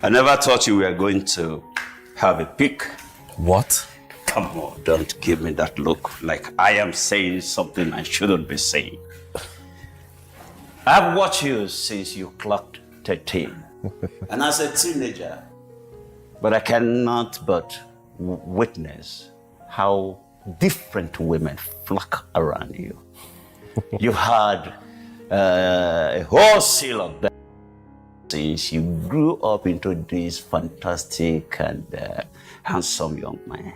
I never thought you were going to have a pick. What? Come on, don't give me that look like I am saying something I shouldn't be saying. I've watched you since you clocked 13. And as a teenager, but I cannot but witness how different women flock around you. You had a whole seal of them since you grew up into this fantastic and handsome young man.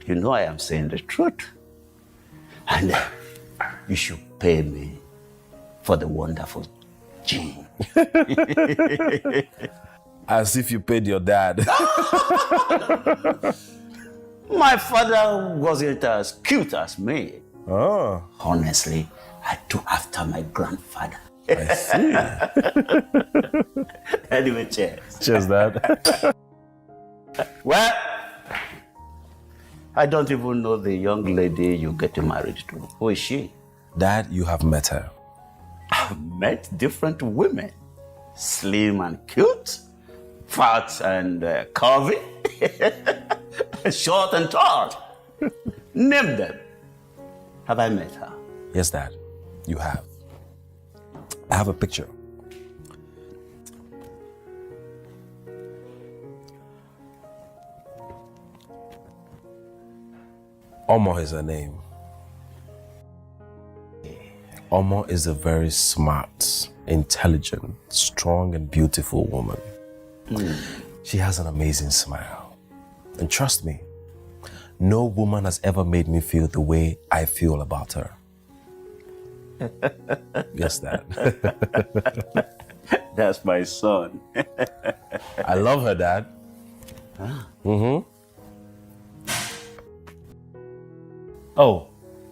You know I am saying the truth. And you should pay me for the wonderful gene. As if you paid your dad. My father wasn't as cute as me. Oh. Honestly, I took after my grandfather. I see. Anyway, cheers. Cheers, Dad. Well, I don't even know the young lady you're getting married to. Who is she? Dad, you have met her. I've met different women. Slim and cute, fat and curvy, short and tall. Name them. Have I met her? Yes, Dad, you have. I have a picture. Omo is her name. Omo is a very smart, intelligent, strong and beautiful woman. She has an amazing smile. And trust me, no woman has ever made me feel the way I feel about her. Yes, Dad. That's my son. I love her, Dad. Ah. Mm-hmm. Oh,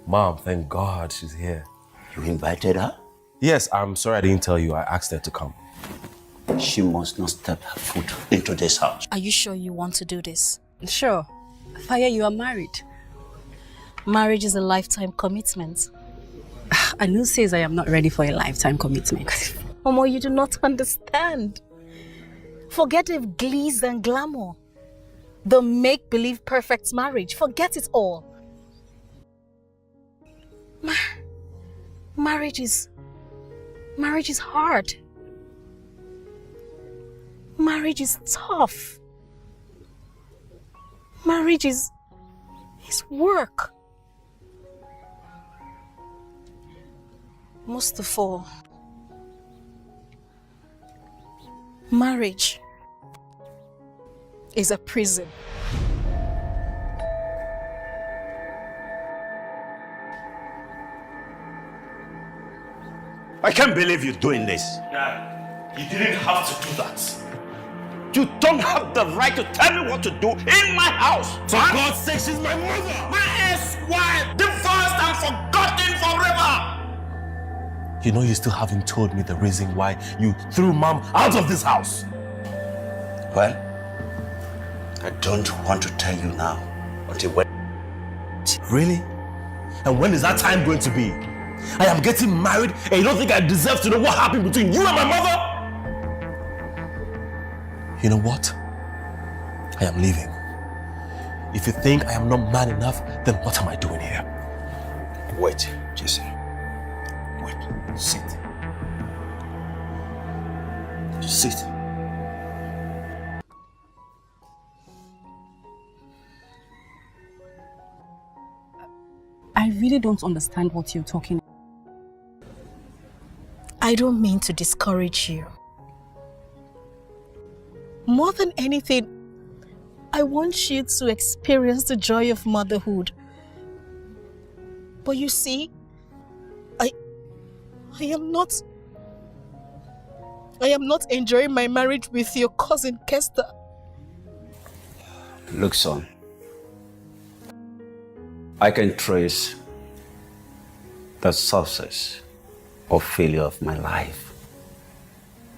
Mom, thank God she's here. You invited her? Yes, I'm sorry I didn't tell you. I asked her to come. She must not step her foot into this house. Are you sure you want to do this? Sure. Fire, you are married. Marriage is a lifetime commitment. And who says I am not ready for a lifetime commitment? Omo, you do not understand. Forget the glitz and glamour. The make-believe perfect marriage. Forget it all. Marriage is hard. Marriage is tough. Marriage is work. Most of all, marriage is a prison. I can't believe you're doing this. Dad, you didn't have to do that. You don't have the right to tell me what to do in my house. For God's sake, she's my mother. My ex-wife, divorced and forgotten forever. You know you still haven't told me the reason why you threw Mom out of this house. Well, I don't want to tell you now until when. Really? And when is that time going to be? I am getting married and you don't think I deserve to know what happened between you and my mother? You know what? I am leaving. If you think I am not man enough, then what am I doing here? Wait, Jesse. Wait. Sit. Sit. really don't understand what you're talking about. I don't mean to discourage you. More than anything, I want you to experience the joy of motherhood. But you see, I am not enjoying my marriage with your cousin Kester. Look, son, I can trace the success or failure of my life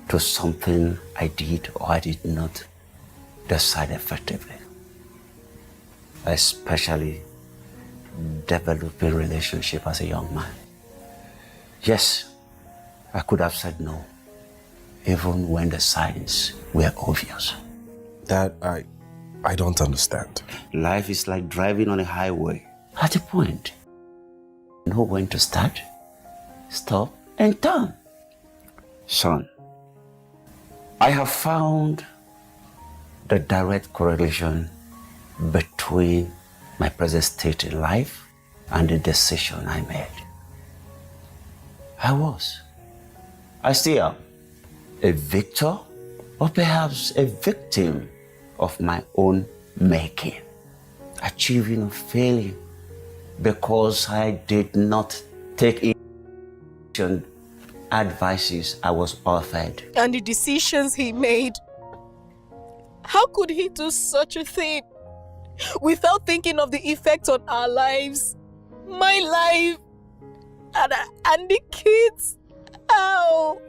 to something I did or I did not decide effectively, especially developing relationship as a young man. Yes, I could have said no, even when the signs were obvious. Dad, I don't understand. Life is like driving on a highway. At a point, know when to start, stop, and turn. Son, I have found the direct correlation between my present state in life and the decision I made. I still am a victor or perhaps a victim of my own making, achieving or failing because I did not take in advices I was offered. And the decisions he made. How could he do such a thing without thinking of the effect on our lives? My life and the kids. Ow.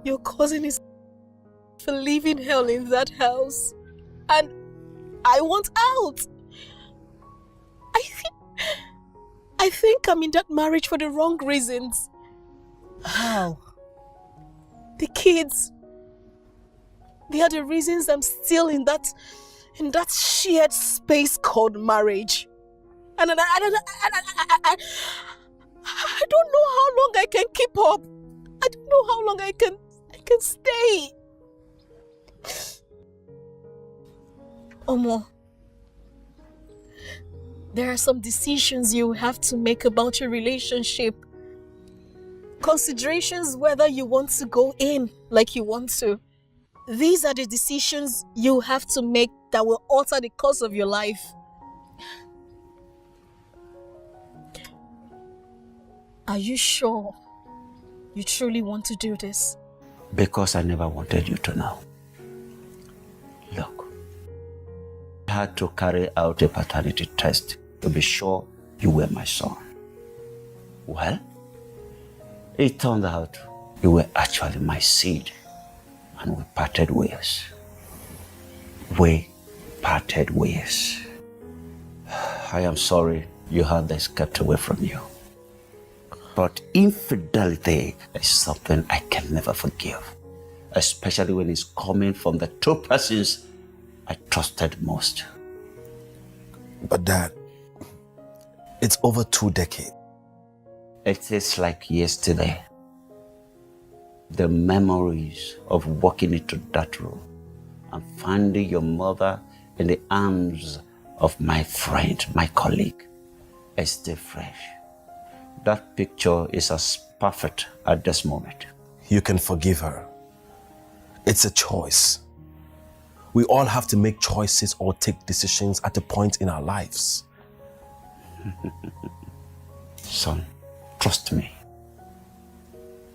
Your cousin is living hell in that house, and I want out. I think I'm in that marriage for the wrong reasons. How? The kids. They are the reasons I'm still in that shared space called marriage. And I don't know how long I can keep up. I don't know how long I can stay. Omo, there are some decisions you have to make about your relationship. Considerations whether you want to go in like you want to. These are the decisions you have to make that will alter the course of your life. Are you sure you truly want to do this? Because I never wanted you to know. Look, I had to carry out a paternity test to be sure you were my son. Well, it turned out you were actually my seed, and we parted ways. We parted ways. I am sorry you had this kept away from you. But infidelity is something I can never forgive, especially when it's coming from the two persons I trusted most. But Dad, it's over 2 decades. It is like yesterday. The memories of walking into that room and finding your mother in the arms of my friend, my colleague, is still fresh. That picture is as perfect at this moment. You can forgive her. It's a choice. We all have to make choices or take decisions at a point in our lives. Son, trust me.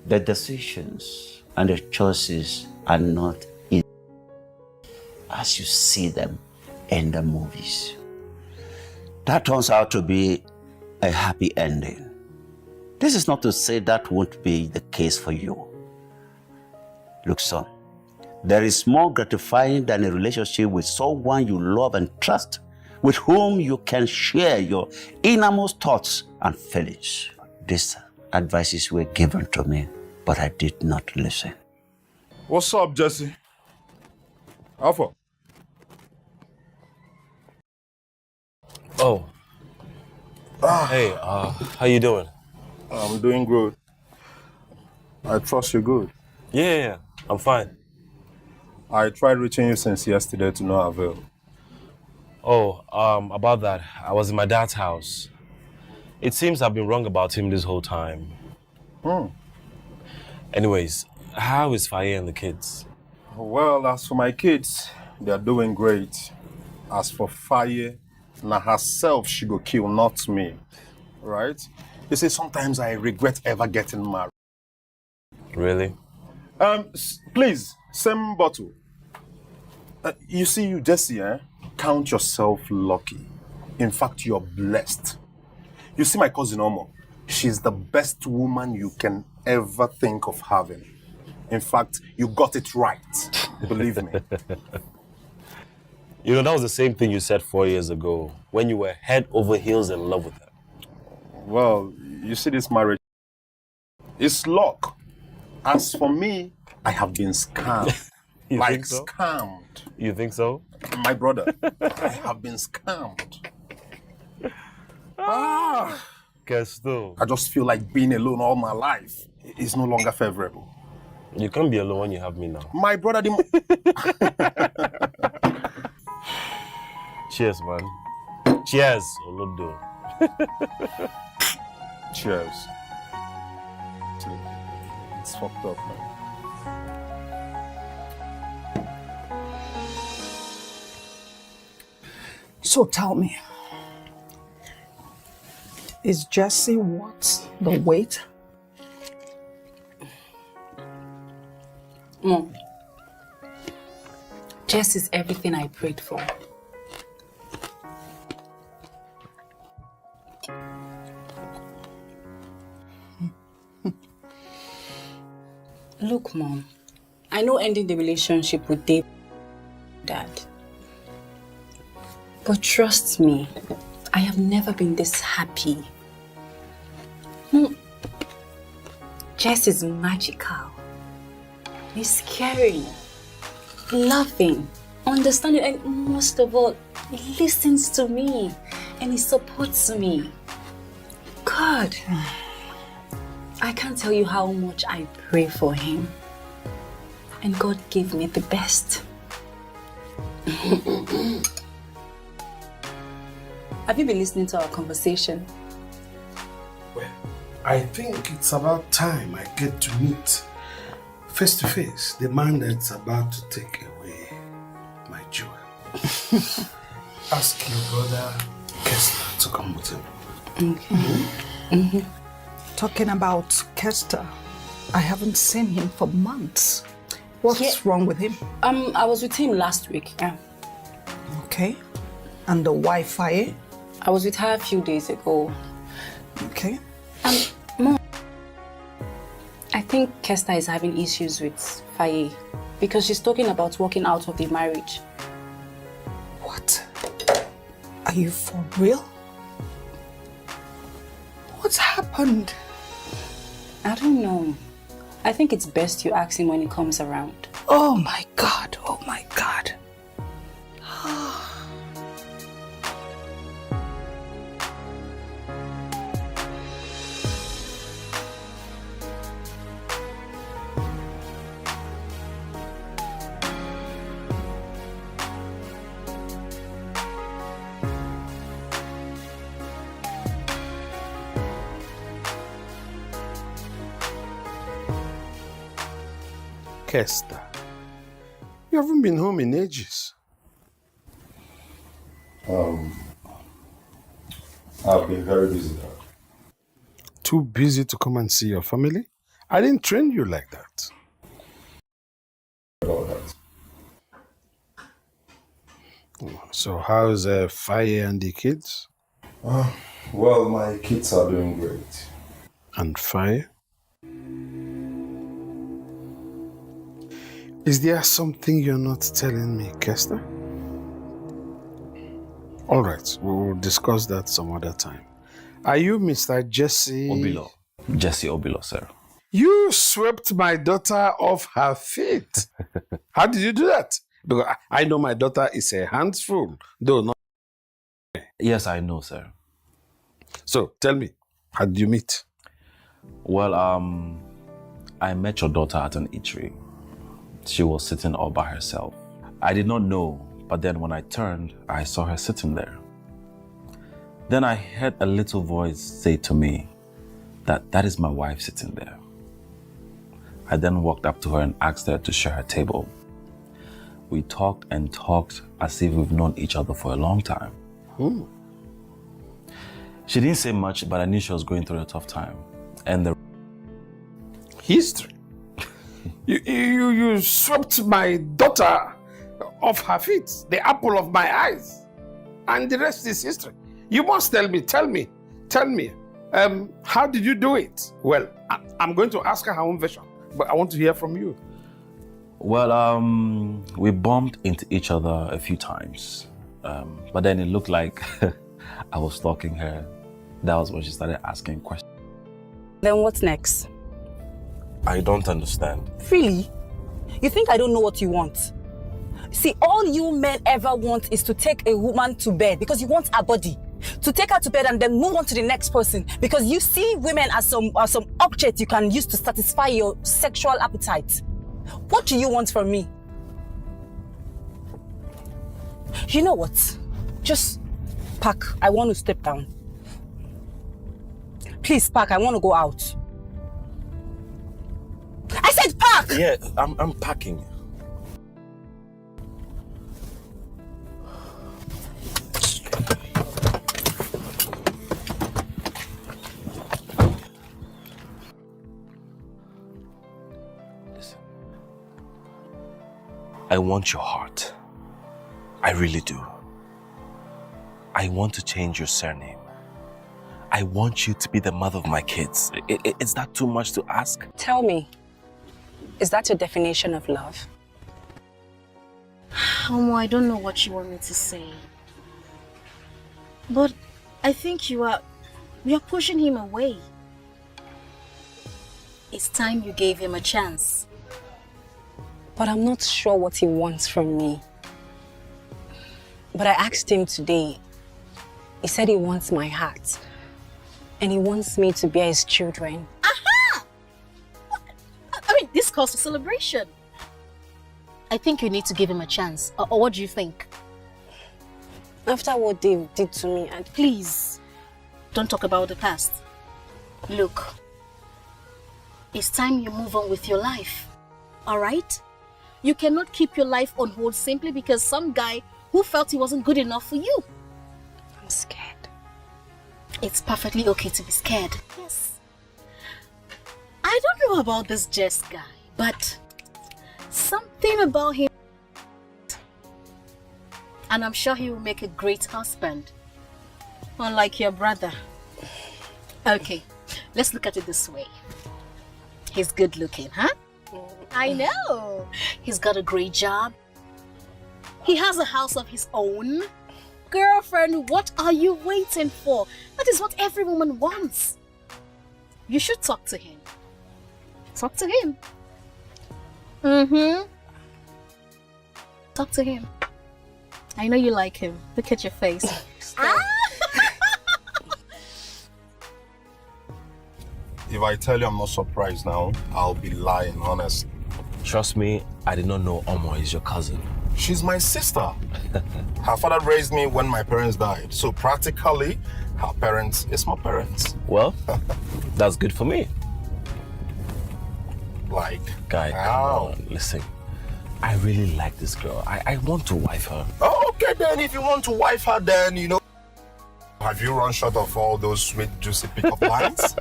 The decisions and the choices are not easy as you see them in the movies. That turns out to be a happy ending. This is not to say that won't be the case for you. Look, son, there is more gratifying than a relationship with someone you love and trust, with whom you can share your innermost thoughts and feelings. These advices were given to me, but I did not listen. What's up, Jesse? Alpha. Oh, Hey, how you doing? I'm doing good. I trust you're good. Yeah, I'm fine. I tried reaching you since yesterday to no avail. Oh, about that, I was in my dad's house. It seems I've been wrong about him this whole time. Anyways, how is Faye and the kids? Well, as for my kids, they're doing great. As for Faye, na herself she go kill, not me. Right? You see, sometimes I regret ever getting married. Really? Please, same bottle. You see, you Jesse, count yourself lucky. In fact, you're blessed. You see my cousin Omo, she's the best woman you can ever think of having. In fact, you got it right. Believe me. You know, that was the same thing you said 4 years ago when you were head over heels in love with her. Well, you see this marriage, it's luck. As for me, I have been scammed. You like think so? Scammed. You think so? My brother, I have been scammed. Guess though. I just feel like being alone all my life is no longer favorable. You can't be alone when you have me now. My brother, Cheers, man. Cheers, Olodo. Cheers. It's fucked up, man. So tell me, is Jesse worth the wait? Mom, Jess is everything I prayed for. Look, Mom, I know ending the relationship with Dave, Dad. But trust me, I have never been this happy. Jess is magical. He's caring, loving, understanding, and most of all, he listens to me and he supports me. God, I can't tell you how much I pray for him. And God gave me the best. Have you been listening to our conversation? Well, I think it's about time I get to meet face to face the man that's about to take away my joy. Ask your brother Kester to come with him. Okay. Talking about Kester, I haven't seen him for months. What's wrong with him? I was with him last week. Yeah. Okay. And the Wi-Fi? I was with her a few days ago. Okay. Mom, I think Kester is having issues with Faye because she's talking about walking out of the marriage. What? Are you for real? What's happened? I don't know. I think it's best you ask him when he comes around. Oh my God, oh my God. Kester, you haven't been home in ages. I've been very busy, Dad. Too busy to come and see your family? I didn't train you like that. All that. So how's Faye and the kids? Well, my kids are doing great. And Faye? Is there something you're not telling me, Kester? All right, we'll discuss that some other time. Are you Mr. Jesse? Obilo. Jesse Obilo, sir. You swept my daughter off her feet. How did you do that? Because I know my daughter is a handful, though not. Yes, I know, sir. So, tell me, how did you meet? Well, I met your daughter at an eatery. She was sitting all by herself. I did not know, but then when I turned, I saw her sitting there. Then I heard a little voice say to me that is my wife sitting there. I then walked up to her and asked her to share her table. We talked and talked as if we've known each other for a long time. Ooh. She didn't say much, but I knew she was going through a tough time. And the History. You swept my daughter off her feet, the apple of my eyes. And the rest is history. You must tell me. How did you do it? Well, I'm going to ask her own version, but I want to hear from you. Well, we bumped into each other a few times. But then it looked like I was stalking her. That was when she started asking questions. Then what's next? I don't understand. Really? You think I don't know what you want? See, all you men ever want is to take a woman to bed because you want her body. To take her to bed and then move on to the next person because you see women as some object you can use to satisfy your sexual appetite. What do you want from me? You know what? Just pack. I want to step down. Please pack. I want to go out. I said pack! Yeah, I'm packing. Listen. I want your heart. I really do. I want to change your surname. I want you to be the mother of my kids. Is that too much to ask? Tell me, is that your definition of love? Omo, I don't know what you want me to say. But I think you are pushing him away. It's time you gave him a chance. But I'm not sure what he wants from me. But I asked him today. He said he wants my heart. And he wants me to bear his children. Aha! I mean, this calls for celebration. I think you need to give him a chance. Or what do you think? After what Dave did to me, Please, don't talk about the past. Look, it's time you move on with your life. Alright? You cannot keep your life on hold simply because some guy who felt he wasn't good enough for you. I'm scared. It's perfectly okay to be scared. Yes. I don't know about this Jess guy, but something about him. And I'm sure he will make a great husband. Unlike your brother. Okay, let's look at it this way. He's good looking, huh? I know. He's got a great job. He has a house of his own. Girlfriend, what are you waiting for? That is what every woman wants. You should talk to him. Talk to him. Talk to him. I know you like him. Look at your face. If I tell you I'm not surprised now, I'll be lying, honestly. Trust me, I did not know Omo is your cousin. She's my sister. Her father raised me when my parents died. So practically, her parents is my parents. Well, that's good for me. Like, Guy, come on, listen. I really like this girl. I want to wife her. Oh, okay, then if you want to wife her, then, you know, have you run short of all those sweet, juicy pickup lines?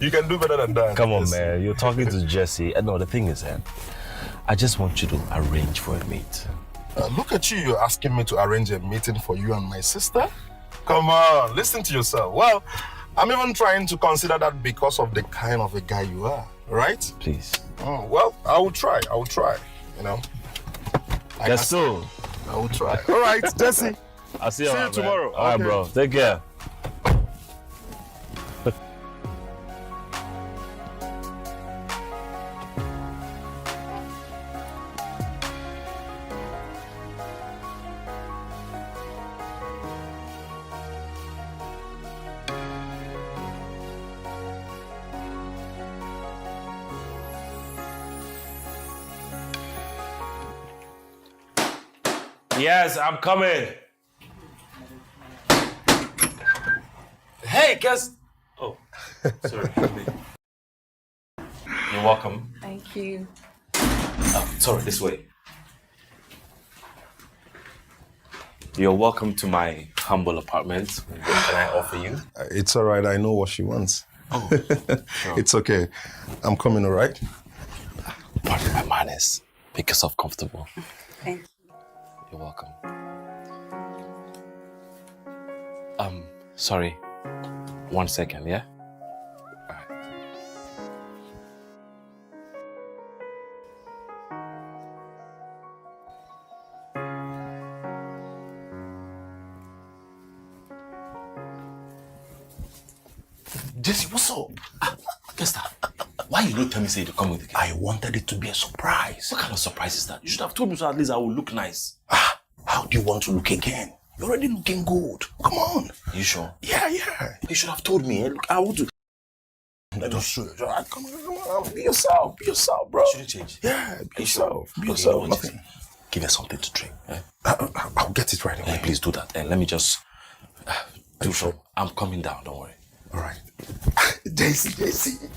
You can do better than that. Come on, man. You're talking to Jesse. And no, the thing is, I just want you to arrange for a meet. Look at you. You're asking me to arrange a meeting for you and my sister? Come on, listen to yourself. Well, I'm even trying to consider that because of the kind of a guy you are, right? Please. Oh, well, I will try, you know. That's so. I will try. All right, Jesse. I'll see you, See you tomorrow. All right, bro. Take care. Yes, I'm coming. Hey, guys. Oh, sorry. You're welcome. Thank you. Sorry, this way. You're welcome to my humble apartment. What can I offer you? It's all right. I know what she wants. Oh, sure. It's okay. I'm coming, all right? Pardon my manners. Make yourself comfortable. Thank you. You're welcome. Sorry. 1 second, yeah? All right. Jesse, what's up? Guess that. Why you don't tell me say you come with the kid? I wanted it to be a surprise. What kind of surprise is that? You should have told me so at least I will look nice. How do you want to look again? You're already looking good. Come on. You sure? Yeah. You should have told me. Look, I will do. Just come on. Be yourself, bro. Should it change? Yeah, be yourself. Be Okay, yourself. you know what, Nothing. Jesse? Give us something to drink. Eh? I'll get it right away. Hey, please do that. And let me just do so. I'm coming down. Don't worry. All right. JC.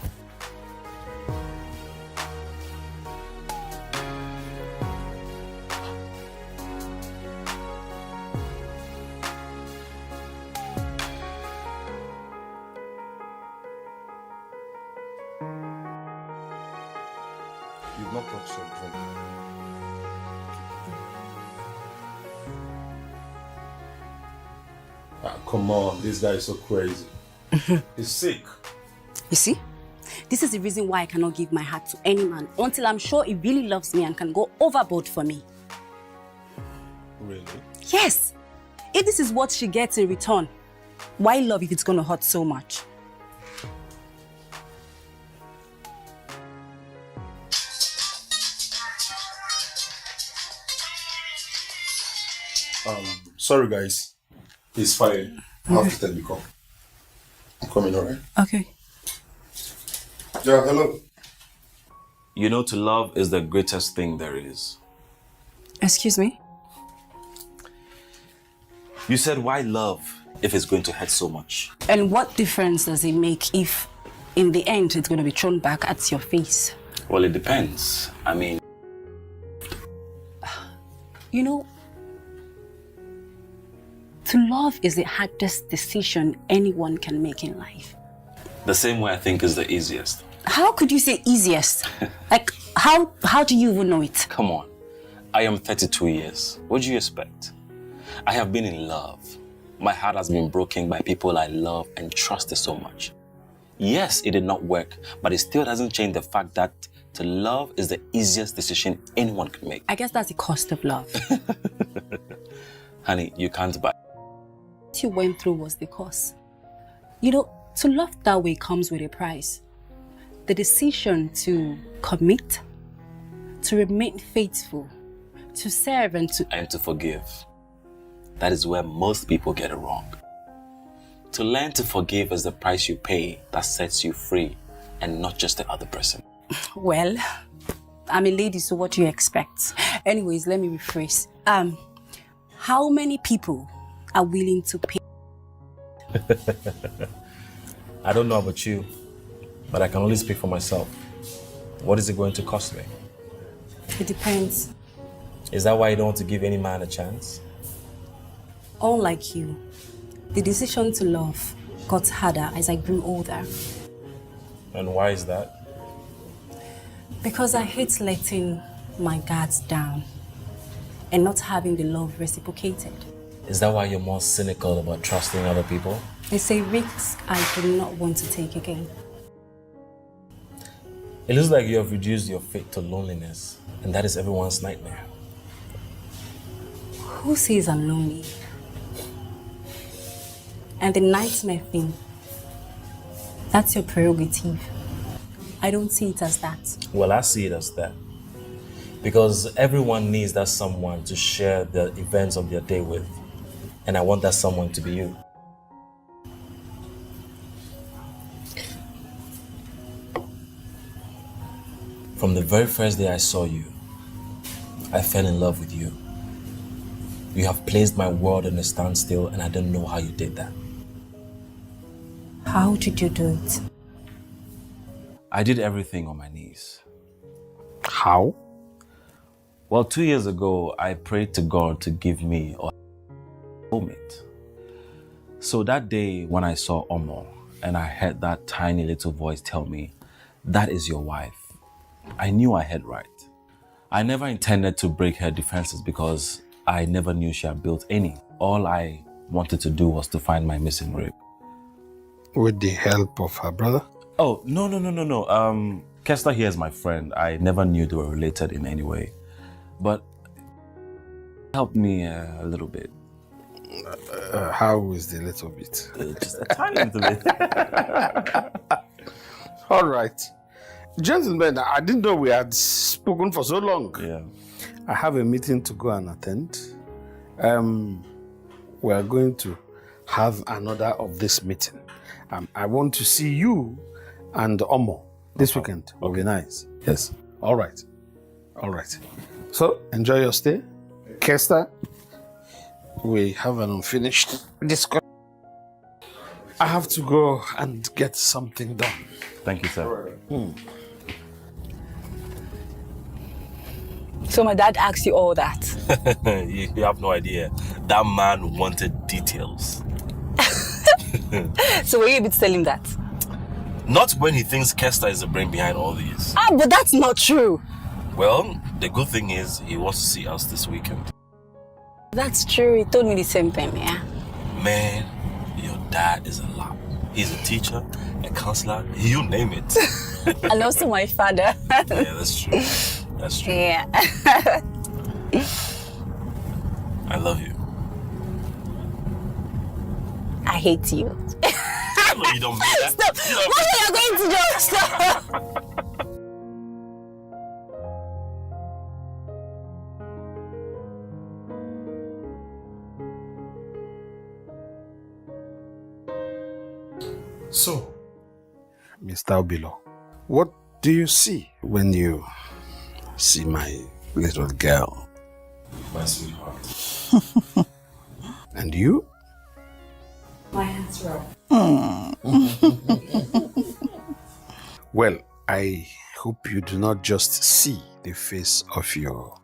You've not touched your drink. Come on, this guy is so crazy. He's sick. You see? This is the reason why I cannot give my heart to any man until I'm sure he really loves me and can go overboard for me. Really? Yes! If this is what she gets in return, why love if it's gonna hurt so much? Sorry guys. He's fired. I'll have to take the call. I'm coming, alright? Okay. Yeah, hello. You know, to love is the greatest thing there is. Excuse me? You said, why love if it's going to hurt so much? And what difference does it make if, in the end, it's going to be thrown back at your face? Well, it depends. I mean... You know, to love is the hardest decision anyone can make in life. The same way I think is the easiest. How could you say easiest? Like, how do you even know it? Come on. I am 32 years. What do you expect? I have been in love. My heart has been broken by people I love and trusted so much. Yes, it did not work, but it still doesn't change the fact that to love is the easiest decision anyone can make. I guess that's the cost of love. Honey, you can't buy. What you went through was the cost. You know, to love that way comes with a price. The decision to commit, to remain faithful, to serve and to forgive. That is where most people get it wrong. To learn to forgive is the price you pay that sets you free and not just the other person. Well, I'm a lady, so what do you expect? Anyways, let me rephrase. How many people are willing to pay? I don't know about you, but I can only speak for myself. What is it going to cost me? It depends. Is that why you don't want to give any man a chance? Unlike you, the decision to love got harder as I grew older. And why is that? Because I hate letting my guards down and not having the love reciprocated. Is that why you're more cynical about trusting other people? It's a risk I do not want to take again. It looks like you have reduced your fate to loneliness, and that is everyone's nightmare. Who says I'm lonely? And the nightmare thing, that's your prerogative. I don't see it as that. Well, I see it as that. Because everyone needs that someone to share the events of their day with. And I want that someone to be you. From the very first day I saw you, I fell in love with you. You have placed my world in a standstill and I don't know how you did that. How did you do it? I did everything on my knees. How? Well, 2 years ago, I prayed to God to give me a soulmate. So that day when I saw Omo and I heard that tiny little voice tell me, that is your wife, I knew I had right. I never intended to break her defenses because I never knew she had built any. All I wanted to do was to find my missing rib. With the help of her brother? Oh, no. Kester here is my friend. I never knew they were related in any way. But helped me a little bit. How is the little bit? Just a tiny little bit. All right. Gentlemen, I didn't know we had spoken for so long. Yeah. I have a meeting to go and attend. We are going to have another of this meeting. I want to see you and Omo this weekend. Will be nice. Yes. All right. So, enjoy your stay. Kester, we have an unfinished discussion. I have to go and get something done. Thank you, sir. So my dad asked you all that? You have no idea. That man wanted details. So were you able to tell him that? Not when he thinks Kester is the brain behind all these. But that's not true. Well, the good thing is he wants to see us this weekend. That's true. He told me the same thing, yeah. Man, your dad is a lot. He's a teacher, a counselor, you name it. And also my father. Yeah, that's true. That's true. Yeah. I love you. I hate you. No, you don't mean that. Stop! What are you going to do? Stop! So, Mr. Obilo, what do you see when you see my little girl? My sweetheart. And you? My hands were. Well, I hope you do not just see the face of your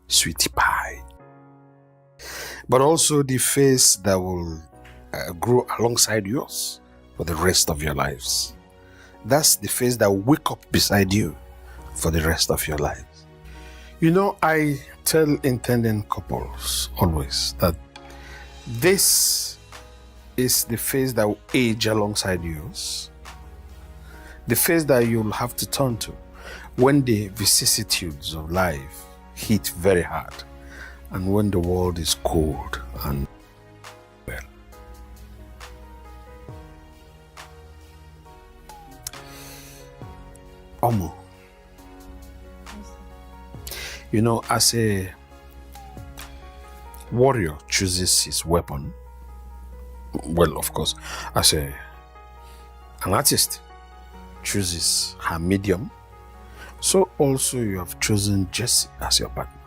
sweetie pie, but also the face that will grow alongside yours for the rest of your lives. That's the face that will wake up beside you for the rest of your lives. You know, I tell intending couples always that this is the face that will age alongside yours. The face that you'll have to turn to when the vicissitudes of life hit very hard and when the world is cold and well. Omo, you know, as a warrior chooses his weapon, well, of course, as an artist chooses her medium, so also you have chosen Jessie as your partner.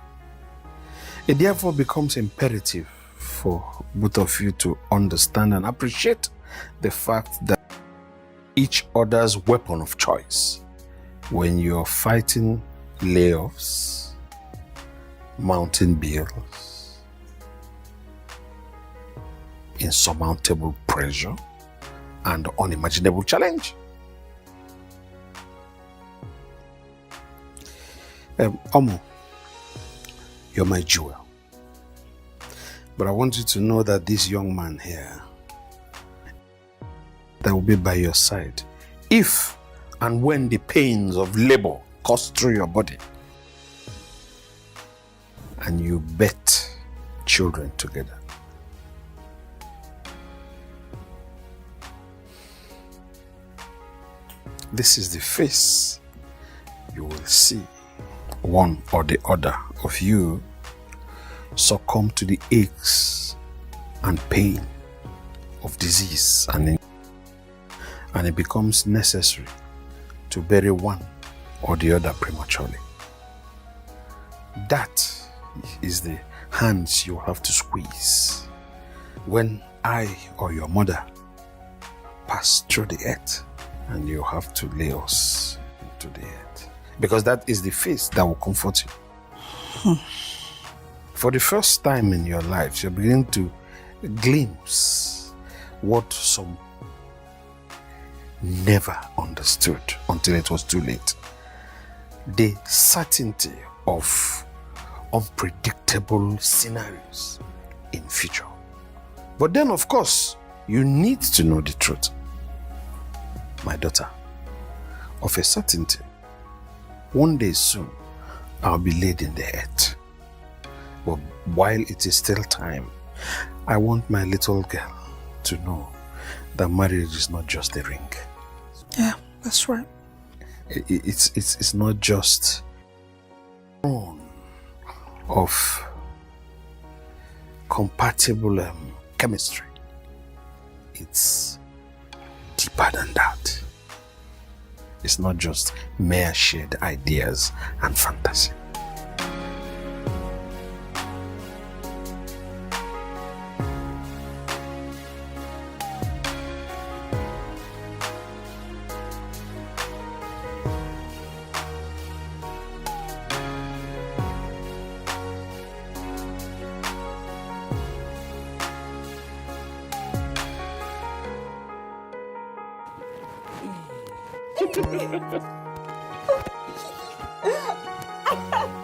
It therefore becomes imperative for both of you to understand and appreciate the fact that each other's weapon of choice when you're fighting layoffs, mountain bills, insurmountable pressure, and unimaginable challenge. Omo, you're my jewel. But I want you to know that this young man here that will be by your side if and when the pains of labor course through your body and you bet children together. This is the face you will see one or the other of you succumb to the aches and pain of disease, and it becomes necessary to bury one or the other prematurely. That is the hands you have to squeeze when I or your mother pass through the earth, and you have to lay us into the earth. Because that is the face that will comfort you. For the first time in your life, you're beginning to glimpse what some never understood until it was too late. The certainty of unpredictable scenarios in future. But then, of course, you need to know the truth. My daughter, of a certainty, one day soon, I'll be laid in the earth. But while it is still time, I want my little girl to know that marriage is not just a ring. Yeah, that's right. It's not just of compatible chemistry. It's deeper than that. It's not just mere shared ideas and fantasy.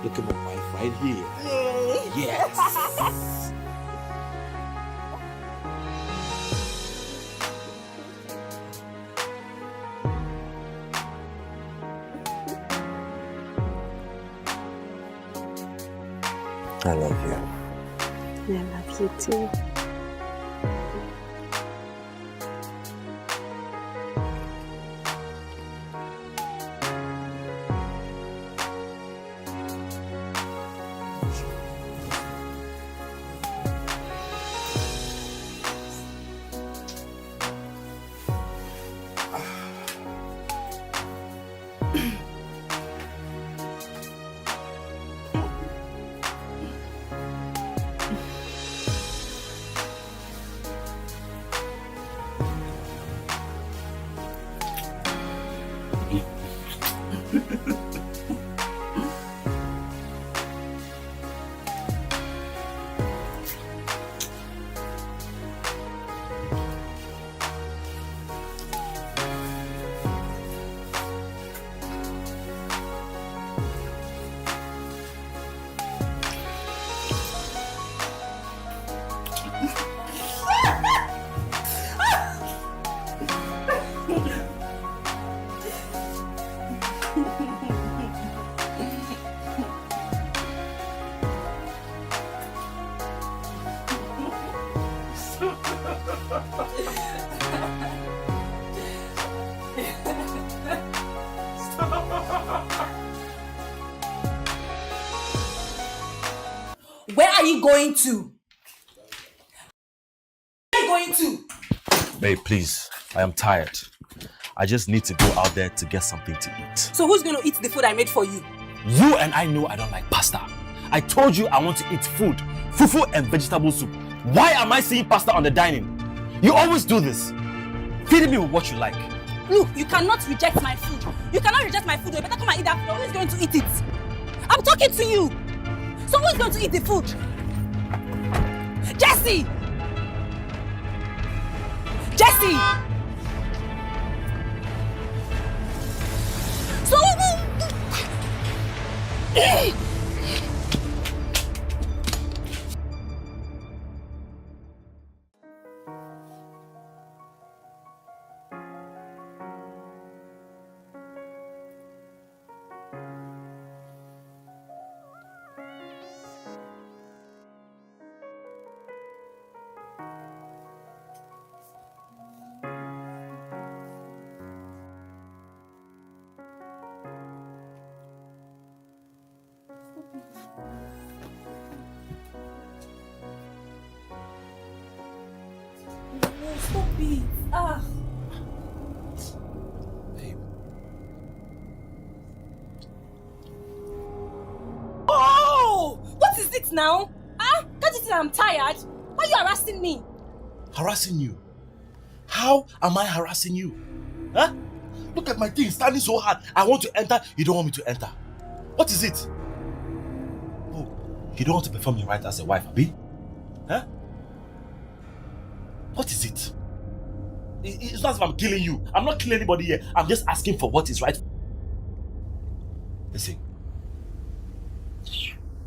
Look at my wife right here. Yes. I love you. I love you too. Where are you going to? Where are you going to? Babe, please. I am tired. I just need to go out there to get something to eat. So who's going to eat the food I made for you? You and I know I don't like pasta. I told you I want to eat food. Fufu and vegetable soup. Why am I seeing pasta on the dining? You always do this. Feeding me with what you like. Look, you cannot reject my food. You cannot reject my food. You better come and eat that food. Who is going to eat it? I'm talking to you. So who is going to eat the food? Jesse! Jesse! So stop it. Babe. Oh! What is it now? see that I'm tired? Why are you harassing me? Harassing you? How am I harassing you? Huh? Look at my thing standing so hard. I want to enter, you don't want me to enter. What is it? Oh, you don't want to perform your right as a wife, Abi? Huh? What is it? It's not as if I'm killing you. I'm not killing anybody here. I'm just asking for what is right. Listen.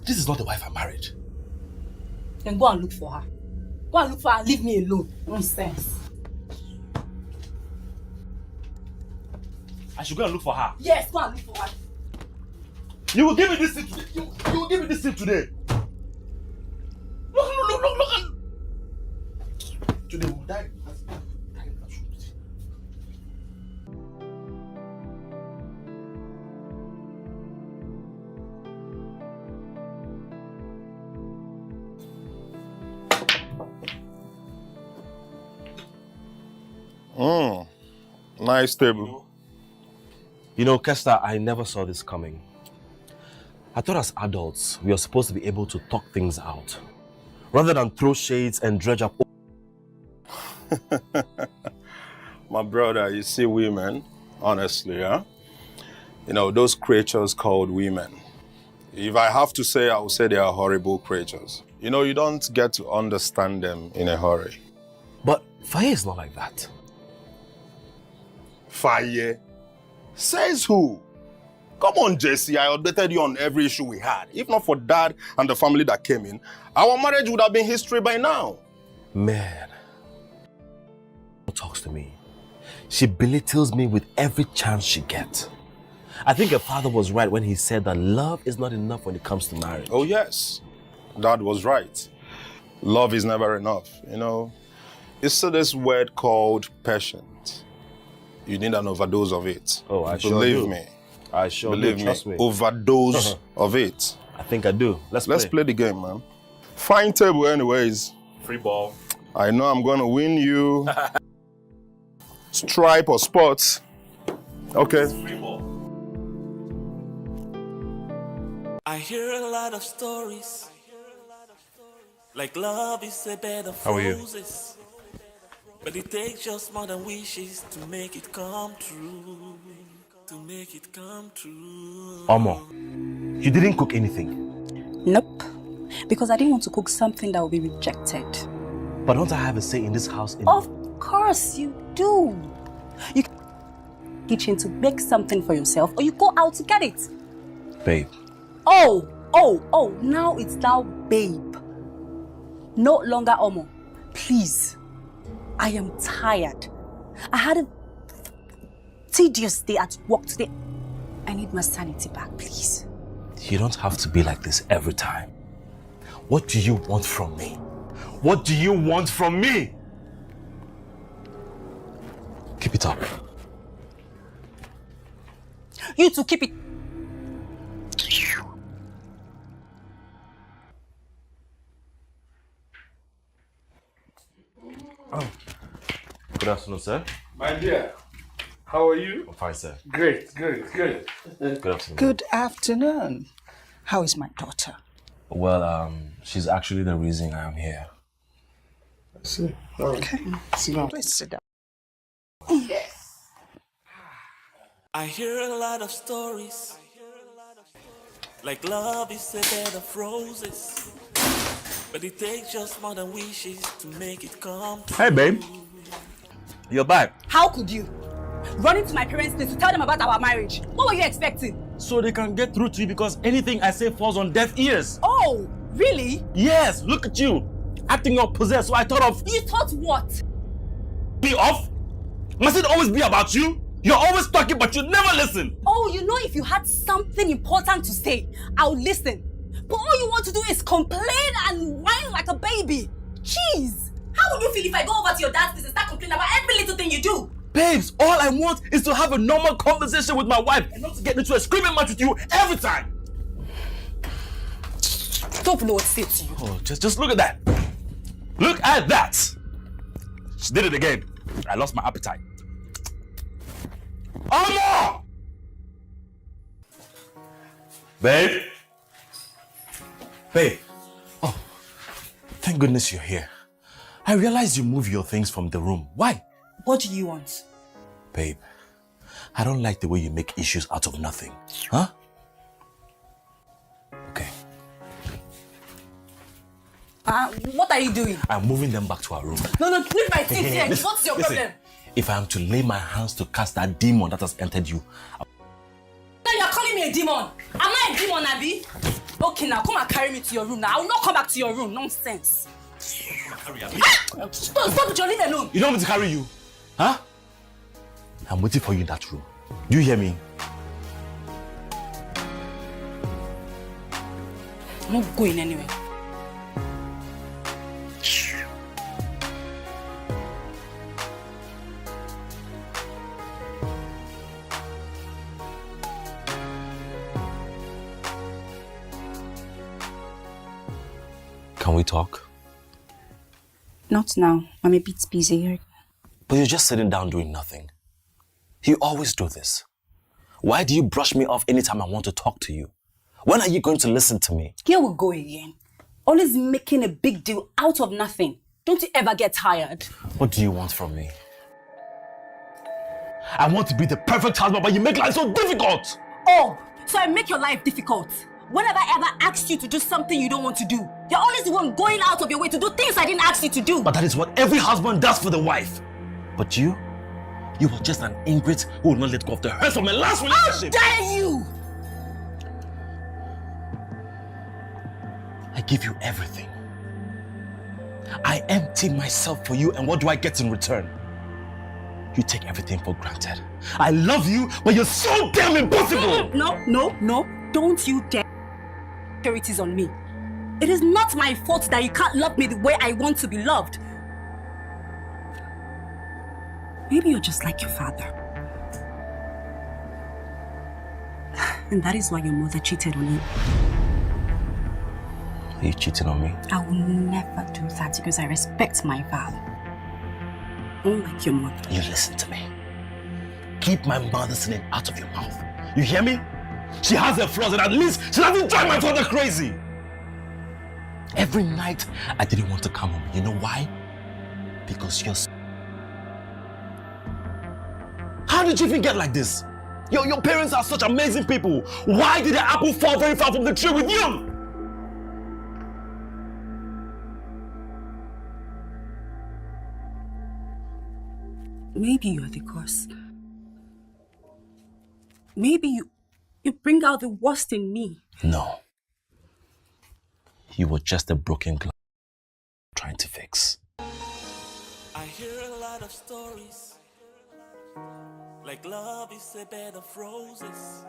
This is not the wife I married. Then go and look for her. Go and look for her and leave me alone. Nonsense. I should go and look for her. Yes, go and look for her. You will give me this thing today. You will give me this thing today. Look. Today we will die. Nice table. You know, Kester, I never saw this coming. I thought as adults, we are supposed to be able to talk things out, rather than throw shades and dredge up. My brother, you see women, honestly, huh? You know, those creatures called women. If I have to say, I would say they are horrible creatures. You know, you don't get to understand them in a hurry. But Faye is not like that. Faye? Says who? Come on, Jesse, I updated you on every issue we had. If not for Dad and the family that came in, our marriage would have been history by now. Man. She talks to me. She belittles me with every chance she gets. I think her father was right when he said that love is not enough when it comes to marriage. Oh, yes. Dad was right. Love is never enough, you know. It's this word called passion. You need an overdose of it. Oh, I sure Believe do. me. I sure Believe do, me. trust me. Overdose of it. I think I do. Let's play the game, man. Fine table anyways. Free ball. I know I'm gonna win you. Stripe or spots. Okay. Free ball. I hear a lot of stories. Like love is a bed of roses. But it takes just more than wishes to make it come true. To make it come true. Omo, you didn't cook anything. Nope. Because I didn't want to cook something that would be rejected. But don't I have a say in this house? Of course you do. You can go to the kitchen to bake something for yourself, or you go out to get it. Babe. Oh, now it's now babe. No longer Omo. Please. I am tired. I had a tedious day at work today. I need my sanity back, please. You don't have to be like this every time. What do you want from me? What do you want from me? Keep it up. You two keep it. Oh. Good afternoon, sir. My dear, how are you? I'm fine, sir. Great. Good afternoon. Good afternoon. How is my daughter? Well, she's actually the reason I am here. See. Okay. Sit down. Please sit down. Yes. I hear a lot of stories. Like love is a bed of roses. But it takes just more than wishes to make it come true. Hey, babe. You're back. How could you? Run into my parents' place to tell them about our marriage. What were you expecting? So they can get through to you because anything I say falls on deaf ears. Oh, really? Yes, look at you. Acting all possessed, so I thought of... You thought what? Be off? Must it always be about you? You're always talking, but you never listen. Oh, you know, if you had something important to say, I would listen. But all you want to do is complain and whine like a baby. Jeez. How would you feel if I go over to your dad's place and start complaining about every little thing you do? Babes, all I want is to have a normal conversation with my wife and not to get into a screaming match with you every time. Don't know what to say to you. Oh, just look at that. Look at that. She did it again. I lost my appetite. Oh, no! Babe? Babe. Oh. Thank goodness you're here. I realized you moved your things from the room. Why? What do you want? Babe, I don't like the way you make issues out of nothing. Huh? Okay. What are you doing? I'm moving them back to our room. No, leave my things here. Listen, What's your problem? If I am to lay my hands to cast that demon that has entered you... Now you're calling me a demon. Am I a demon, Abby? Okay, now come and carry me to your room now. I will not come back to your room. Nonsense. Stop, John, leave alone. You don't want me to carry you? Huh? I'm waiting for you in that room. Do you hear me? I'm not going anywhere. Can we talk? Not now. I'm a bit busy. But you're just sitting down doing nothing. You always do this. Why do you brush me off anytime I want to talk to you? When are you going to listen to me? Here we go again. Always making a big deal out of nothing. Don't you ever get tired? What do you want from me? I want to be the perfect husband, but you make life so difficult! Oh, so I make your life difficult? When have I ever asked you to do something you don't want to do? You're always the one going out of your way to do things I didn't ask you to do. But that is what every husband does for the wife. But you were just an ingrate who would not let go of the hurt from my last relationship. How dare you! I give you everything. I empty myself for you, and what do I get in return? You take everything for granted. I love you, but you're so damn impossible! No. Don't you dare securities on me. It is not my fault that you can't love me the way I want to be loved. Maybe you're just like your father. And that is why your mother cheated on you. Are you cheating on me? I will never do that because I respect my father. Unlike your mother. You listen to me. Keep my mother's name out of your mouth. You hear me? She has her flaws, and at least she doesn't drive my father crazy. Every night, I didn't want to come home. You know why? Because you're... How did you even get like this? Your parents are such amazing people. Why did the apple fall very far from the tree with you? Maybe you're the cause. Maybe you bring out the worst in me. No. You were just a broken glass trying to fix. I hear a lot of stories, like love is a bed of roses,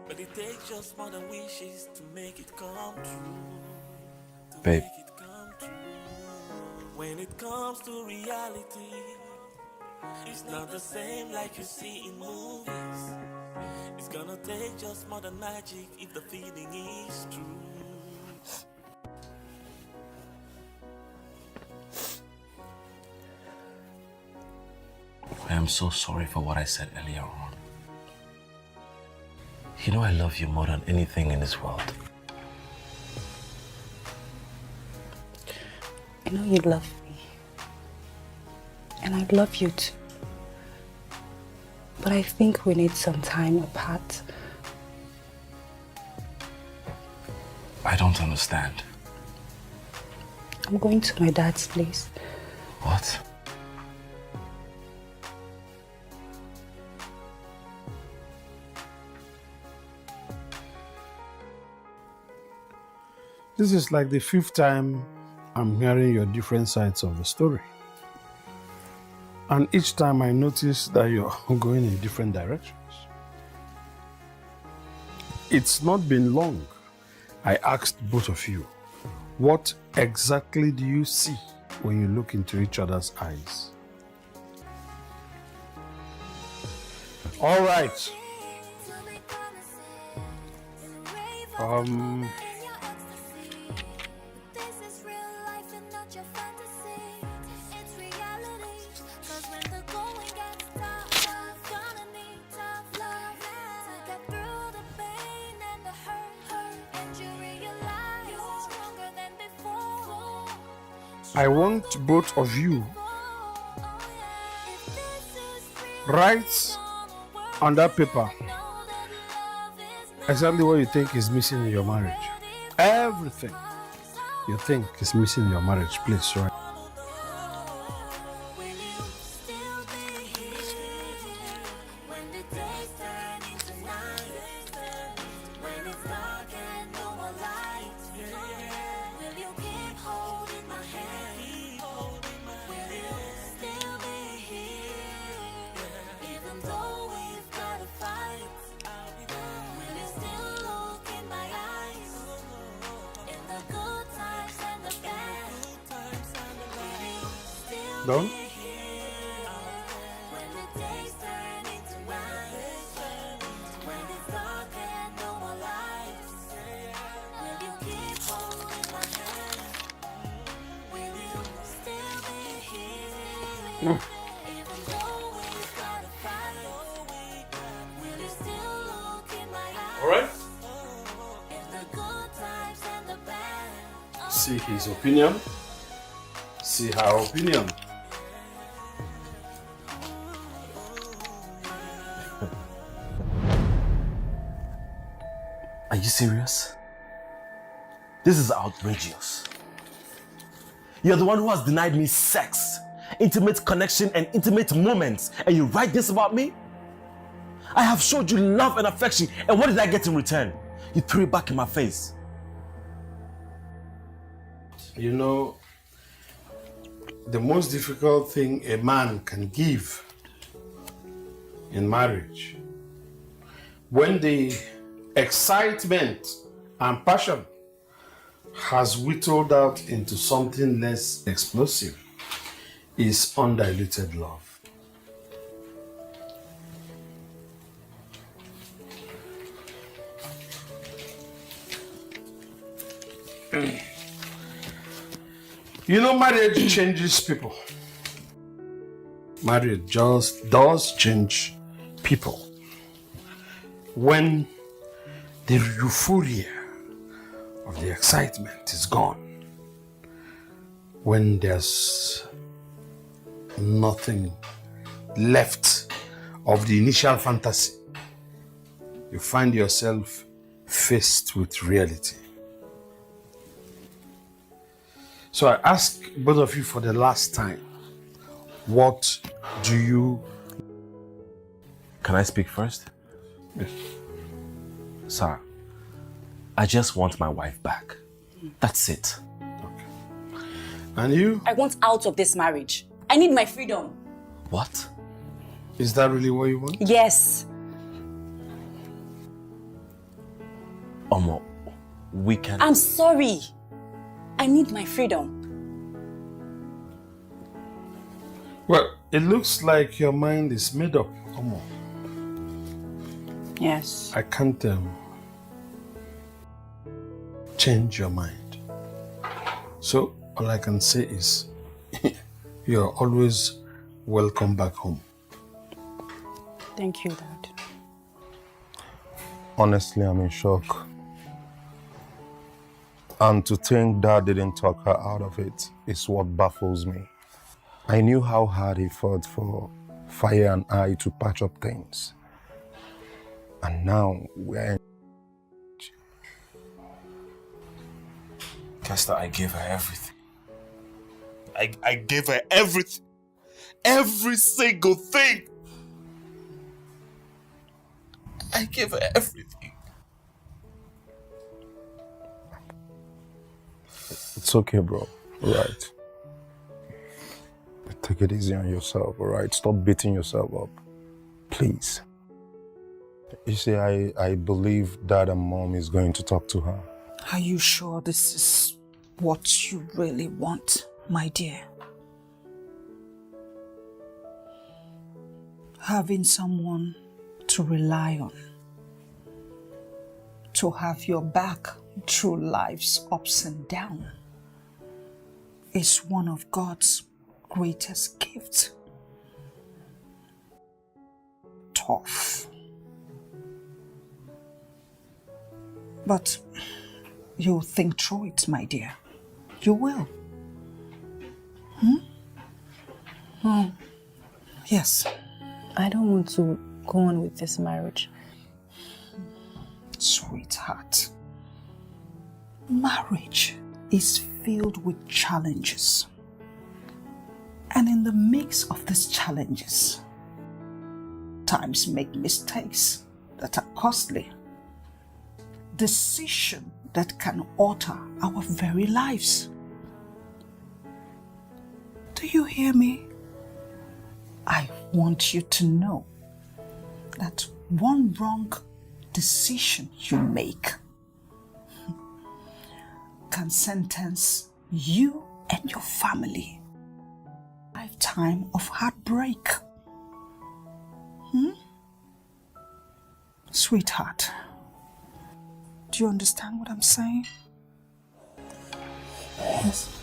but it takes just more than wishes to make it come true. Babe. Make it come true. When it comes to reality, it's not the same like you see in movies. It's gonna take just more than magic if the feeling is true. I am so sorry for what I said earlier on. You know I love you more than anything in this world. I know you love me. And I love you too. But I think we need some time apart. I don't understand. I'm going to my dad's place. What? This is like the 5th time I'm hearing your different sides of the story. And each time I notice that you're going in different directions. It's not been long. I asked both of you, what exactly do you see when you look into each other's eyes? All right. I want both of you write on that paper exactly what you think is missing in your marriage. Everything you think is missing in your marriage, please, right? Done? All right. See his opinion. See her opinion. Are you serious? This is outrageous. You're the one who has denied me sex, intimate connection, and intimate moments, and you write this about me? I have showed you love and affection, and what did I get in return? You threw it back in my face. You know, the most difficult thing a man can give in marriage, when the excitement and passion has whittled out into something less explosive, is undiluted love. You know, marriage changes people. Marriage just does change people. When the euphoria of the excitement is gone, when there's nothing left of the initial fantasy, you find yourself faced with reality. So I ask both of you for the last time, what do you... Can I speak first? Yes. Sir, I just want my wife back. That's it. Okay. And you? I want out of this marriage. I need my freedom. What? Is that really what you want? Yes. Omo, we can... I'm sorry. I need my freedom. Well, it looks like your mind is made up, Omo. Yes. I can't change your mind. So all I can say is you're always welcome back home. Thank you, Dad. Honestly, I'm in shock. And to think Dad didn't talk her out of it is what baffles me. I knew how hard he fought for Fire and I to patch up things. And now we're... Kester, I gave her everything. I gave her everything. Every single thing. I gave her everything. It's okay, bro. All right. Take it easy on yourself, all right? Stop beating yourself up. Please. You see, I believe Dad and Mom is going to talk to her. Are you sure this is what you really want, my dear? Having someone to rely on, to have your back through life's ups and downs, is one of God's greatest gifts. Tough. But you'll think through it, my dear. You will. Yes. I don't want to go on with this marriage. Sweetheart, marriage is filled with challenges. And in the mix of these challenges, times make mistakes that are costly. Decision that can alter our very lives. Do you hear me? I want you to know that one wrong decision you make can sentence you and your family a lifetime of heartbreak. Sweetheart, do you understand what I'm saying? Yes.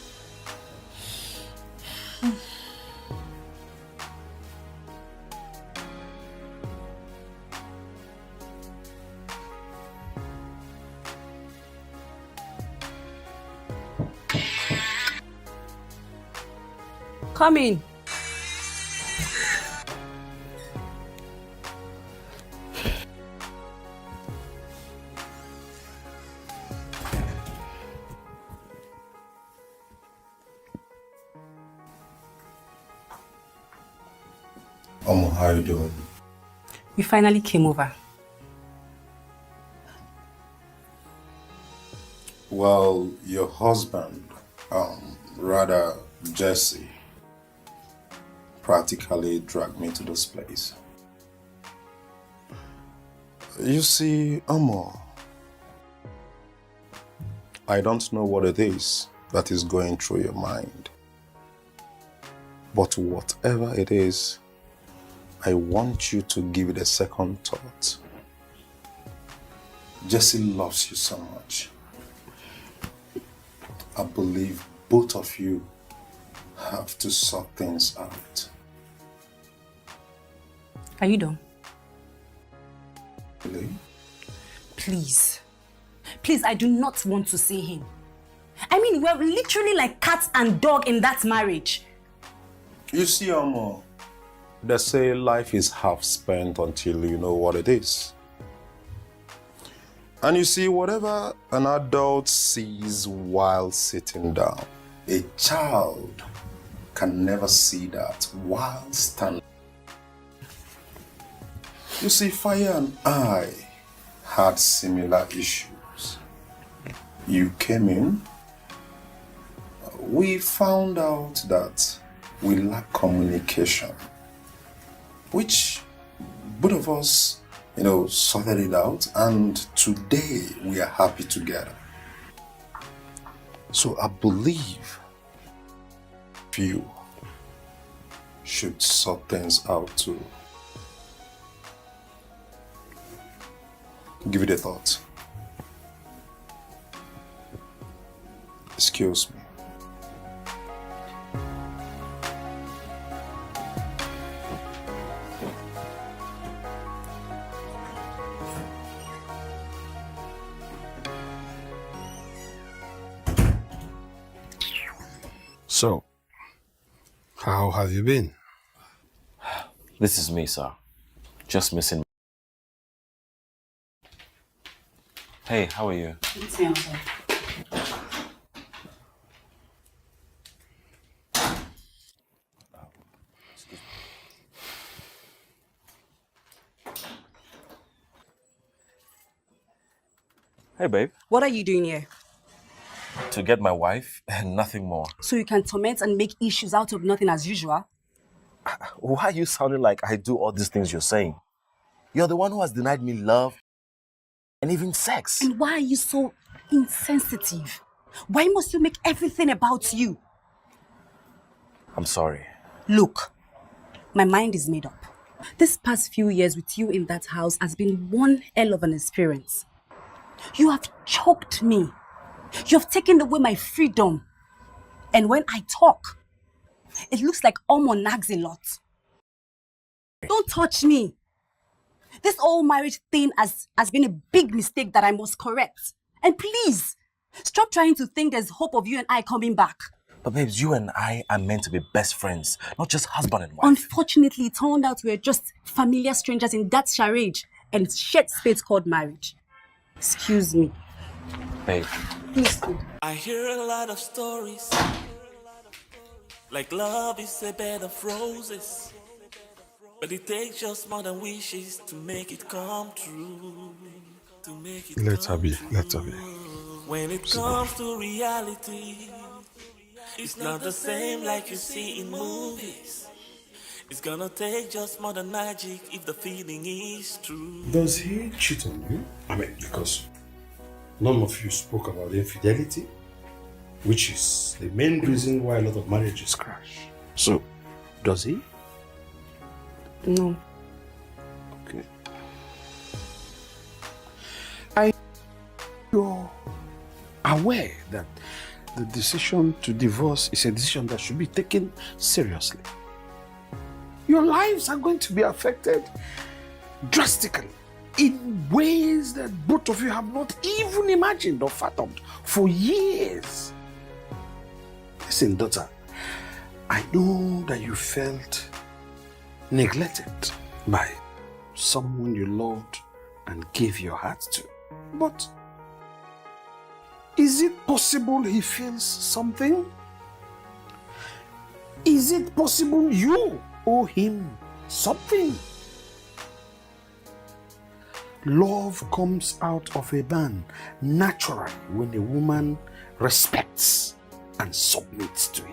Come in. How are you doing? You finally came over. Well, your husband, rather Jesse, practically dragged me to this place. You see, I don't know what it is that is going through your mind. But whatever it is, I want you to give it a second thought. Jesse loves you so much. I believe both of you have to sort things out. Are you done? Really? Please. Please, I do not want to see him. I mean, we're literally like cat and dog in that marriage. You see, they say life is half spent until you know what it is. And you see, whatever an adult sees while sitting down, a child can never see that while standing. You see, Fire and I had similar issues. You came in, we found out that we lack communication, which both of us, sorted it out, and today we are happy together. So I believe you should sort things out too. Give it a thought. Excuse me. So, how have you been? This is me, sir. Just missing. Hey, how are you? Hey, babe. What are you doing here? To get my wife and nothing more. So you can torment and make issues out of nothing as usual? Why are you sounding like I do all these things you're saying? You're the one who has denied me love and even sex. And why are you so insensitive? Why must you make everything about you? I'm sorry. Look, my mind is made up. This past few years with you in that house has been one hell of an experience. You have choked me. You have taken away my freedom. And when I talk, it looks like Omo nags a lot. Don't touch me. This whole marriage thing has been a big mistake that I must correct. And please, stop trying to think there's hope of you and I coming back. But babes, you and I are meant to be best friends, not just husband and wife. Unfortunately, it turned out we were just familiar strangers in that charade and shared space called marriage. Excuse me. Babe. Please do. I hear a lot of stories, like love is a bed of roses, but it takes just more than wishes to make it come true. To make it Let her come be. true. Let her be. When it comes to reality, it's not the same like you see in movies. It's gonna take just more than magic if the feeling is true. Does he cheat on you? I mean, because none of you spoke about infidelity, which is the main reason why a lot of marriages crash. So, does he? No. Okay. You're aware that the decision to divorce is a decision that should be taken seriously. Your lives are going to be affected drastically in ways that both of you have not even imagined or fathomed for years. Listen, daughter, I know that you felt neglected by someone you loved and gave your heart to, but is it possible he feels something? Is it possible you owe him something? Love comes out of a man naturally when a woman respects and submits to it.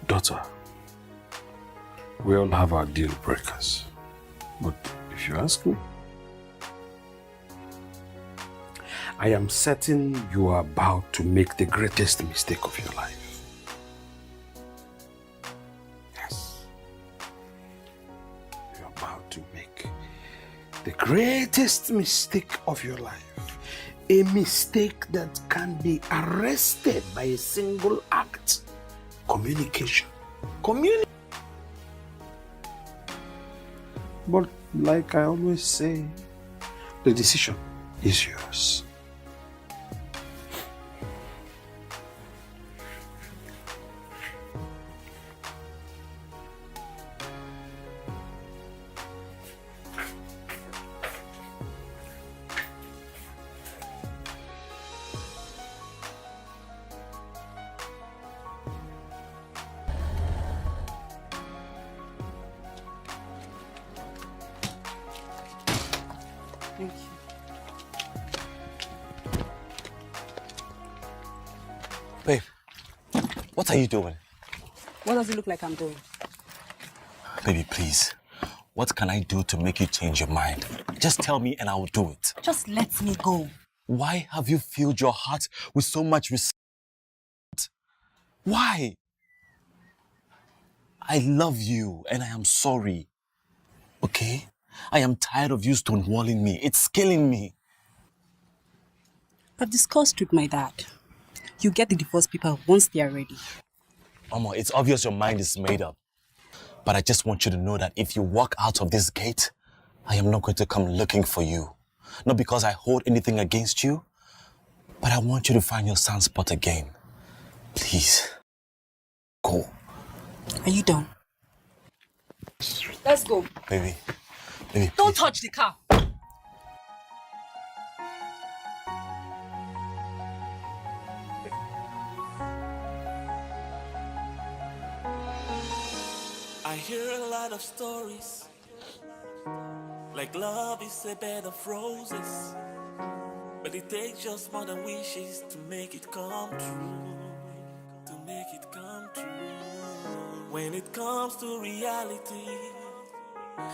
Daughter, we all have our deal breakers. But if you ask me, I am certain you are about to make the greatest mistake of your life. Yes. You're about to make the greatest mistake of your life. A mistake that can be arrested by a single act. Communication. But like I always say, the decision is yours. Thank you. Babe, what are you doing? What does it look like I'm doing? Baby, please. What can I do to make you change your mind? Just tell me and I will do it. Just let me go. Why have you filled your heart with so much resentment? Why? I love you and I am sorry. Okay? I am tired of you stonewalling me. It's killing me. I've discussed with my dad. You get the divorce paper once they are ready. Mama, it's obvious your mind is made up. But I just want you to know that if you walk out of this gate, I am not going to come looking for you. Not because I hold anything against you, but I want you to find your sunspot again. Please. Go. Are you done? Let's go. Baby, Don't touch the car. I hear a lot of stories, like love is a bed of roses, but it takes just more than wishes to make it come true. To make it come true. When it comes to reality,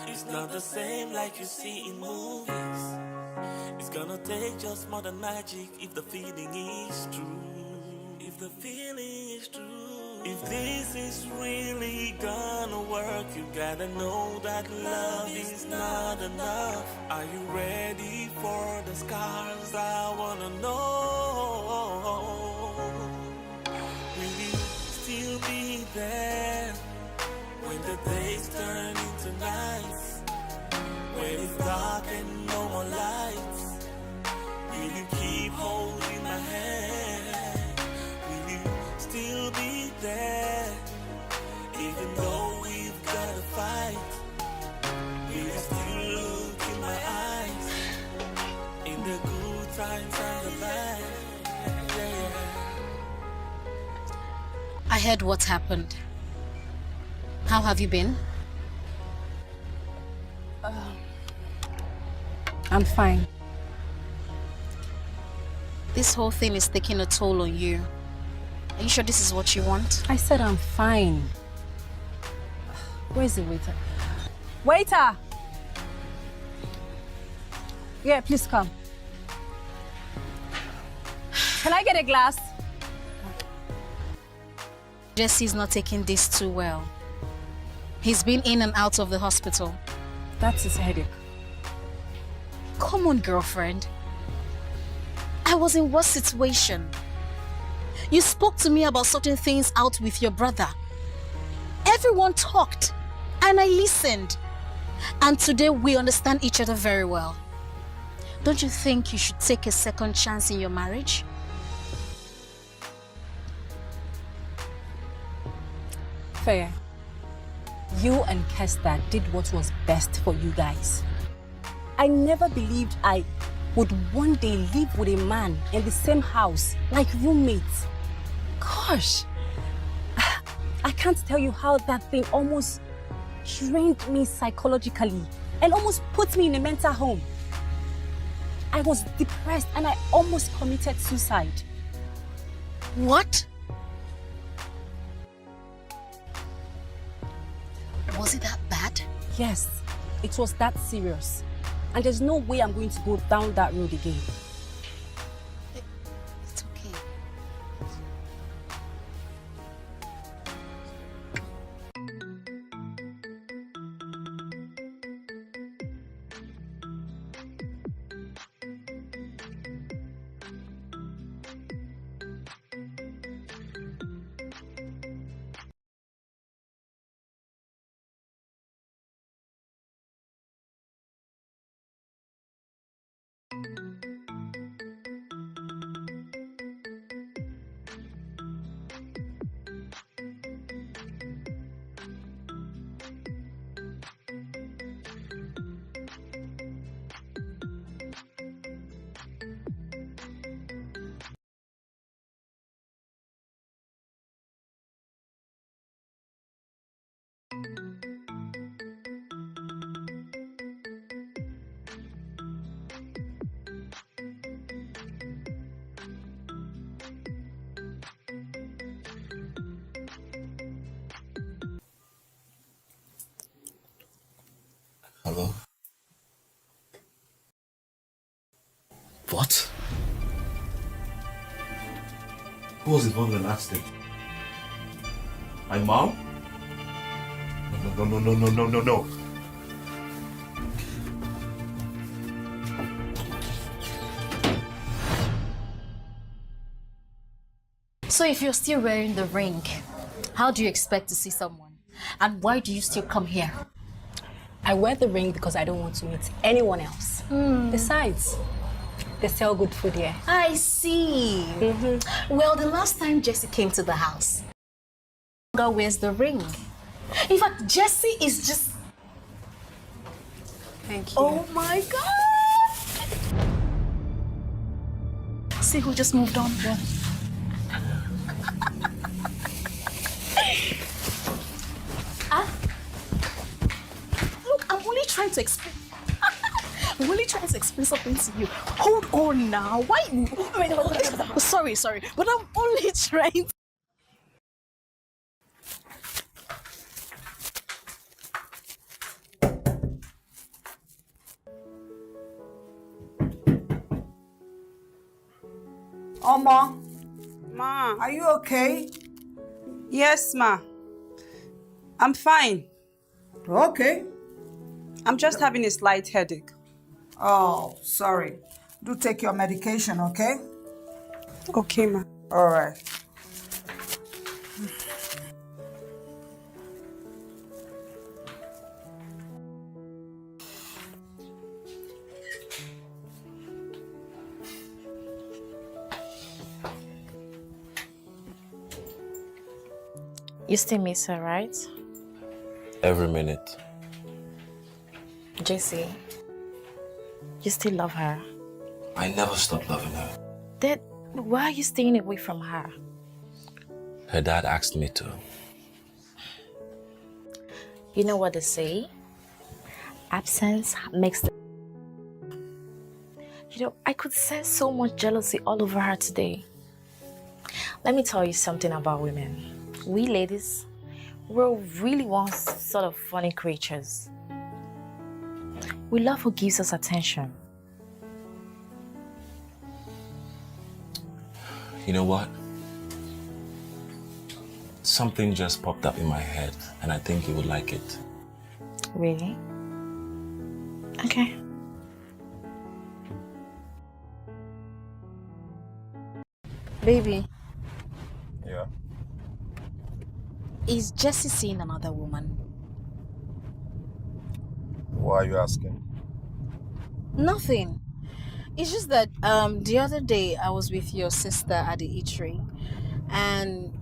it's not the same like you see in movies. It's gonna take just more than magic if the feeling is true. If the feeling is true. If this is really gonna work, you gotta know that love is not enough. Are you ready for the scars? I wanna know. Will you still be there when the days turn into nights? When it's dark and no more lights, will you keep holding I heard what happened. How have you been? I'm fine. This whole thing is taking a toll on you. Are you sure this is what you want? I said I'm fine. Where's the waiter? Waiter! Yeah, please come. Can I get a glass? Jesse's not taking this too well. He's been in and out of the hospital. That's his headache. Come on, girlfriend. I was in worse situation. You spoke to me about sorting things out with your brother. Everyone talked, and I listened. And today we understand each other very well. Don't you think you should take a second chance in your marriage? Fair. You and Kester did what was best for you guys. I never believed I would one day live with a man in the same house, like roommates. Gosh, I can't tell you how that thing almost drained me psychologically and almost put me in a mental home. I was depressed and I almost committed suicide. What? Was it that bad? Yes, it was that serious. And there's no way I'm going to go down that road again. It's okay. Hello? What? Who was involved in the accident? My mom? No. So if you're still wearing the ring, how do you expect to see someone? And why do you still come here? I wear the ring because I don't want to meet anyone else. Besides, they sell good food here. I see. Well, the last time Jesse came to the house, girl wears the ring. In fact, Jesse is just... Thank you. Oh my God! See who just moved on? Yeah. Look, I'm only trying to explain. I'm only trying to explain something to you. Hold on now. Why? Sorry. But I'm only trying. Oma, Ma. are you okay? Yes, Ma. I'm fine. Okay. I'm just having a slight headache. Oh, sorry. Do take your medication, okay? Okay, Ma. All right. You still miss her, right? Every minute. JC, you still love her? I never stopped loving her. Then why are you staying away from her? Her dad asked me to. You know what they say? Absence makes the... You know, I could sense so much jealousy all over her today. Let me tell you something about women. We ladies, we're really one sort of funny creatures. We love who gives us attention. You know what? Something just popped up in my head, and I think you would like it. Really? Okay. Baby, Yeah. is Jessie seeing another woman? Why are you asking? Nothing. It's just that the other day I was with your sister at the eatery, and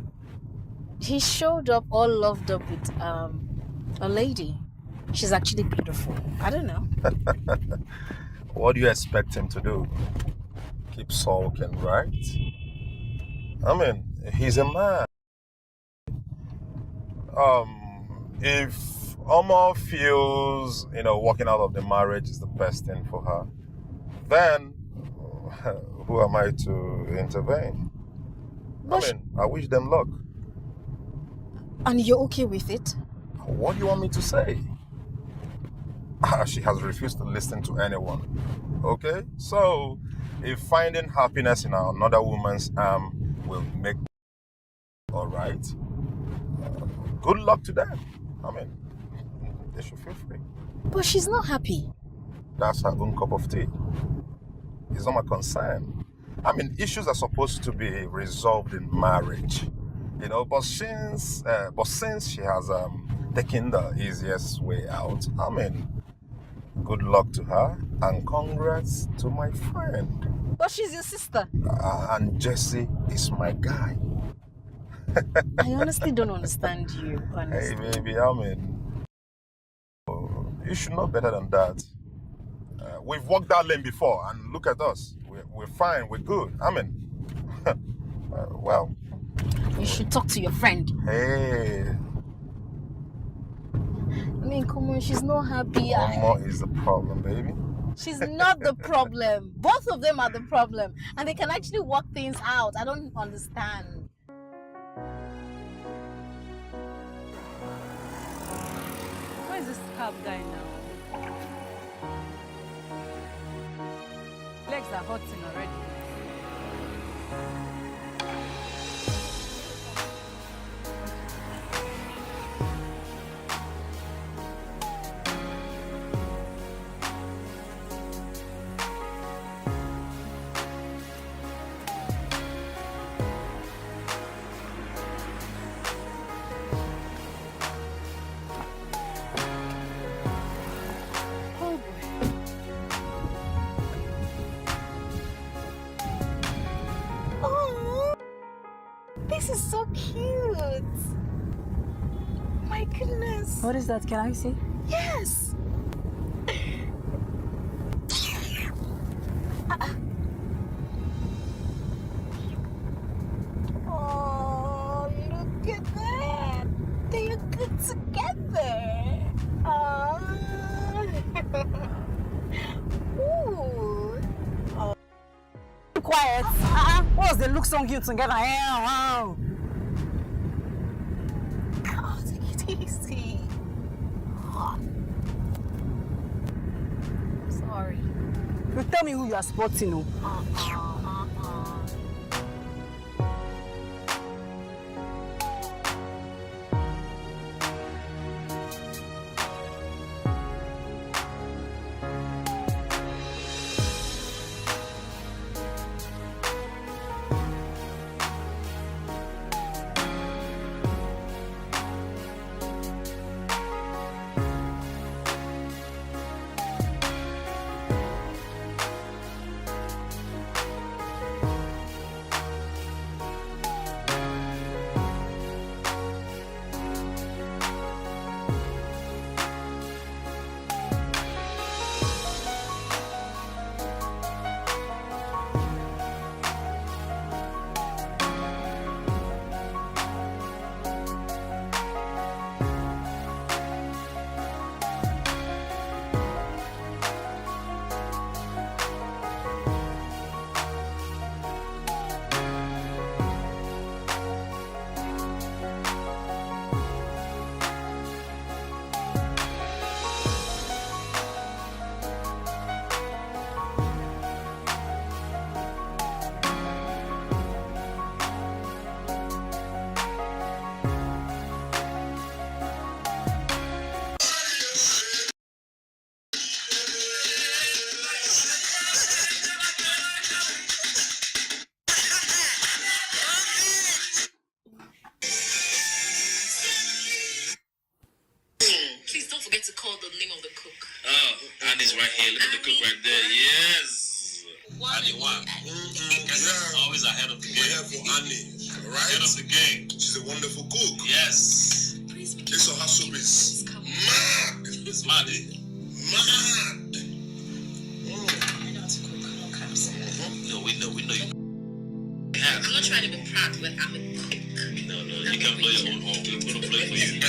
he showed up all loved up with a lady. She's actually beautiful. I don't know. What do you expect him to do? Keep sulking, right? I mean, he's a man. If Omar feels, walking out of the marriage is the best thing for her, then who am I to intervene? I wish them luck. And you're okay with it? What do you want me to say? She has refused to listen to anyone. Okay? So, if finding happiness in another woman's arm will make all right, good luck to them. They should feel free. But she's not happy. That's her own cup of tea. It's not my concern. Issues are supposed to be resolved in marriage, but since she has taken the easiest way out, good luck to her and congrats to my friend. But she's your sister. And Jesse is my guy. I honestly don't understand you, honestly. Hey, baby, you should know better than that. We've walked that lane before, and look at us. We're fine, we're good. Well. You should talk to your friend. Hey. Come on, she's not happy. Mama is the problem, baby. She's not the problem. Both of them are the problem. And they can actually work things out. I don't understand. Where's this cab guy now? Legs are hurting already. This is so cute. My goodness. What is that? Can I see? Yes. Oh, look at that. They are good together. Oh. Ooh. Oh. Quiet. What's the look so cute together? Oh, take it easy. Oh. Sorry. You tell me who you are sporting. right here. Look at the cook right there. Yes. Annie one. Yeah. Always ahead of the game. We're here for Annie, right? Ahead of the game. She's a wonderful cook. Yes. This her soup is mad. It's mad, eh? Mad. I know how to cook. No caps. No, we know you. I'm not trying to be proud, but I'm a cook. No, you can play your own home. We're gonna play for you. Yeah.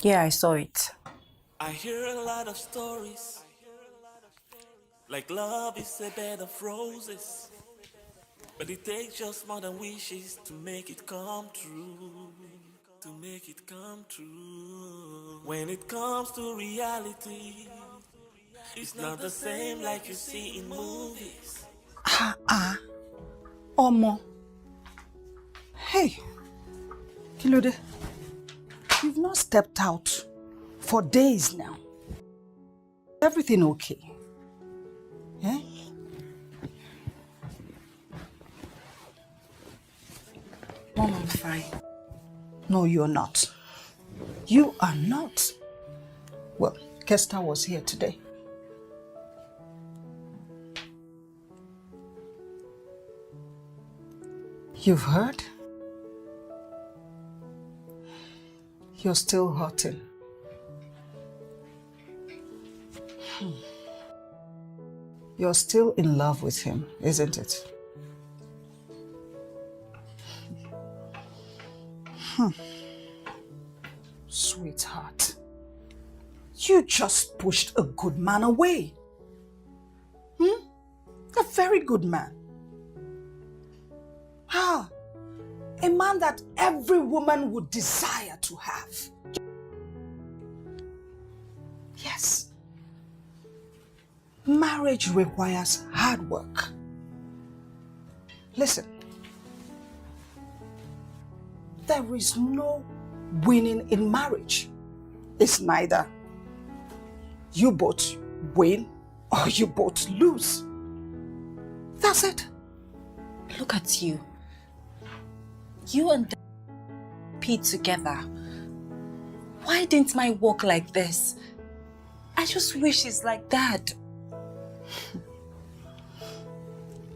Yeah, I saw it. I hear a lot of stories, like love is a bed of roses, but it takes just more than wishes to make it come true, to make it come true. When it comes to reality, it's not the same like you see in movies. Omo. Hey, Kilode, you've not stepped out for days now. Everything okay? Eh? Mom, I'm fine. No, you're not. You are not. Well, Kester was here today. You've heard? You're still hurting. You're still in love with him, isn't it? Sweetheart, you just pushed a good man away. A very good man. A man that every woman would desire to have. Yes. Marriage requires hard work. Listen, there is no winning in marriage. It's neither you both win or you both lose. That's it. Look at you. You and Pete together. Why didn't my work like this? I just wish it's like that.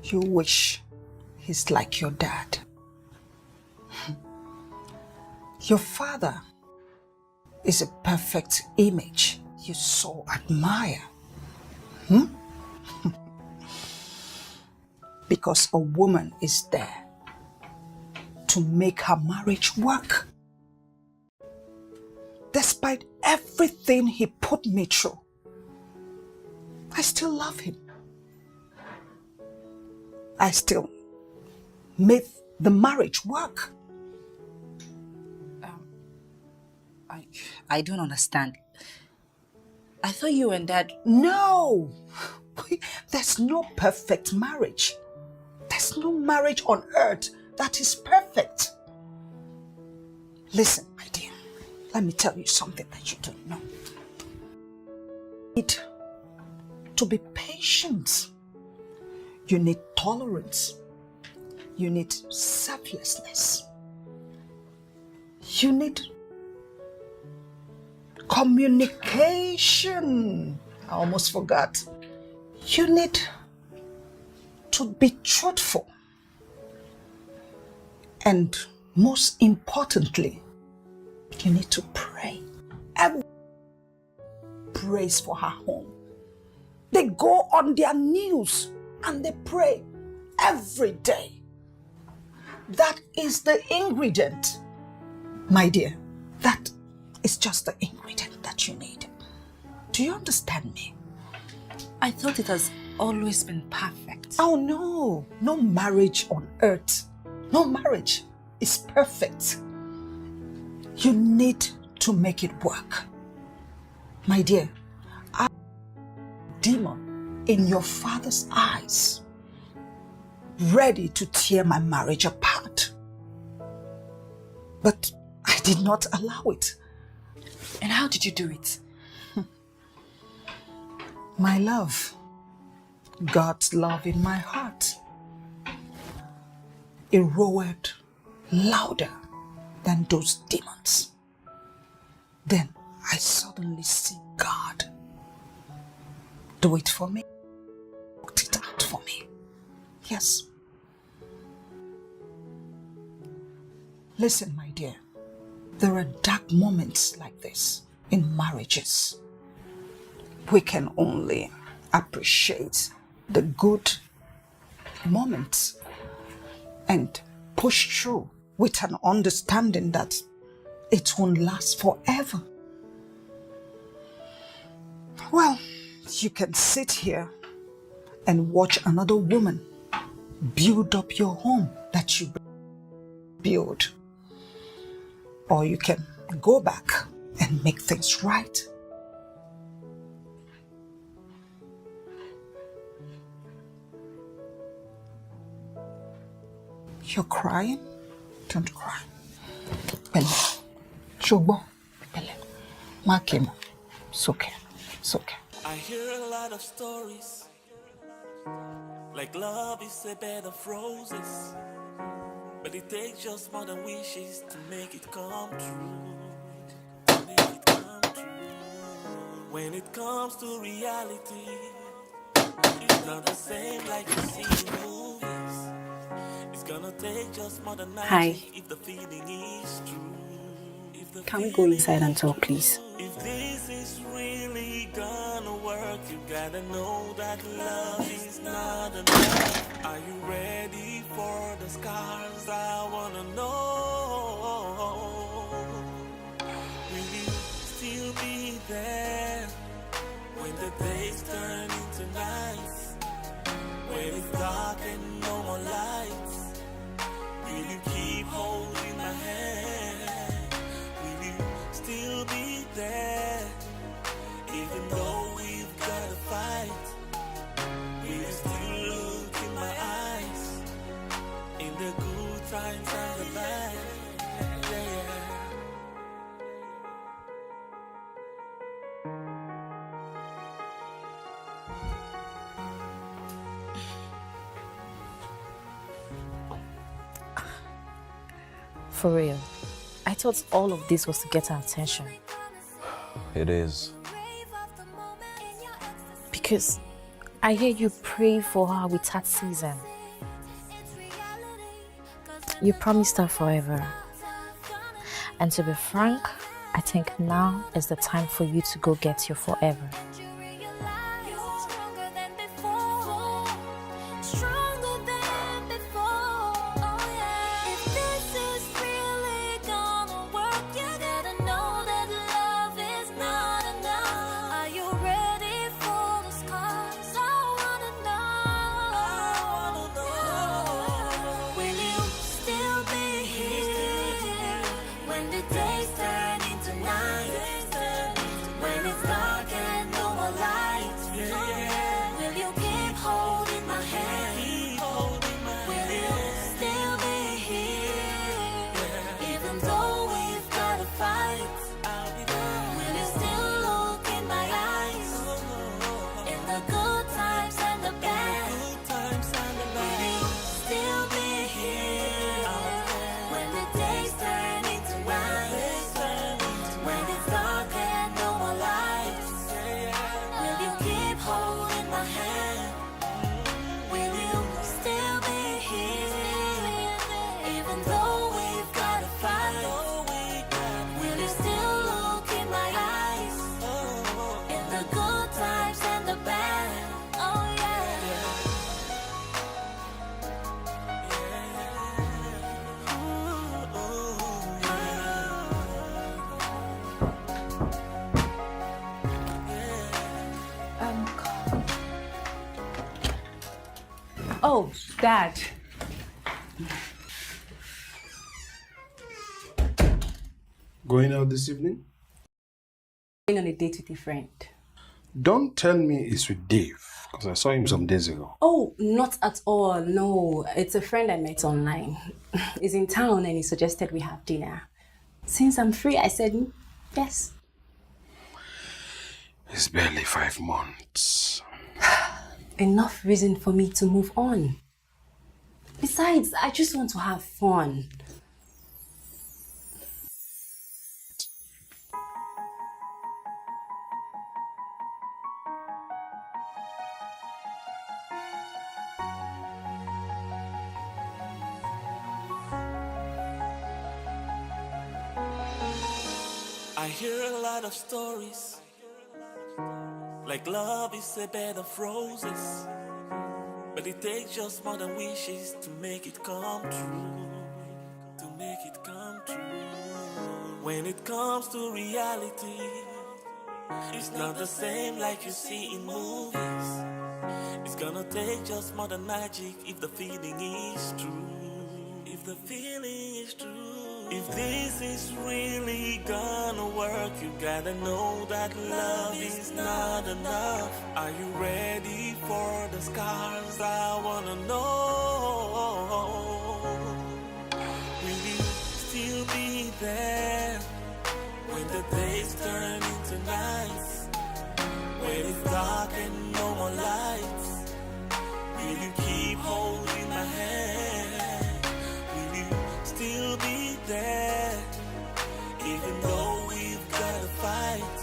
You wish he's like your dad. Your father is a perfect image you so admire. Because a woman is there to make her marriage work. Despite everything he put me through, I still love him. I still made the marriage work. I don't understand. I thought you and Dad... No! There's no perfect marriage. There's no marriage on earth that is perfect. Listen, my dear, let me tell you something that you don't know. You need to be patient. You need tolerance. You need selflessness. You need communication. I almost forgot. You need to be truthful. And most importantly, you need to pray. Everyone prays for her home. They go on their knees and they pray every day. That is the ingredient. My dear, that is just the ingredient that you need. Do you understand me? I thought it has always been perfect. Oh no, no marriage on earth. No marriage is perfect. You need to make it work. My dear, in your father's eyes, ready to tear my marriage apart. But I did not allow it. And how did you do it? My love, God's love in my heart, it roared louder than those demons. Then I suddenly see God do it for me, worked it out for me. Yes. Listen, my dear, there are dark moments like this in marriages. We can only appreciate the good moments and push through with an understanding that it won't last forever. Well, you can sit here and watch another woman build up your home that you build. Or you can go back and make things right. You're crying? Don't cry. Pele. Shogbo. Pele. Makemo. It's okay. It's okay. I hear a lot of stories, like love is a bed of roses, but it takes just more than wishes to make it come true. Make it come true. When it comes to reality, it's not the same like you see in movies. It's gonna take just more than magic if the feeling is true. Can we go inside and talk, please? If this is really gonna work, you gotta know that love is not enough. Are you ready for the scars? I wanna know. Will you still be there when the days turn into nights? When it's dark and no more lights, will you keep holding my hand? Will you still be there, even though we've got to fight? Will you still look in my eyes, in the good times and the bad? Yeah. For real, I thought all of this was to get our attention. It is. Because I hear you pray for her with that season. You promised her forever. And to be frank, I think now is the time for you to go get your forever. Oh, Dad. Going out this evening? Going on a date with a friend. Don't tell me it's with Dave. Because I saw him some days ago. Oh, not at all. No, it's a friend I met online. He's in town and he suggested we have dinner. Since I'm free, I said yes. It's barely 5 months. Enough reason for me to move on. Besides, I just want to have fun. I hear a lot of stories, like love is a bed of roses, but it takes just more than wishes to make it come true, to make it come true. When it comes to reality, it's not the same like you see in movies. It's gonna take just more than magic if the feeling is true, if the feeling is true. If this is really gonna work, you gotta know that love is not enough. Are you ready for the scars? I wanna know. Will you still be there when the days turn into nights? When it's dark and no more lights, will you keep holding my hand? Will you still be there, even though we've got to fight?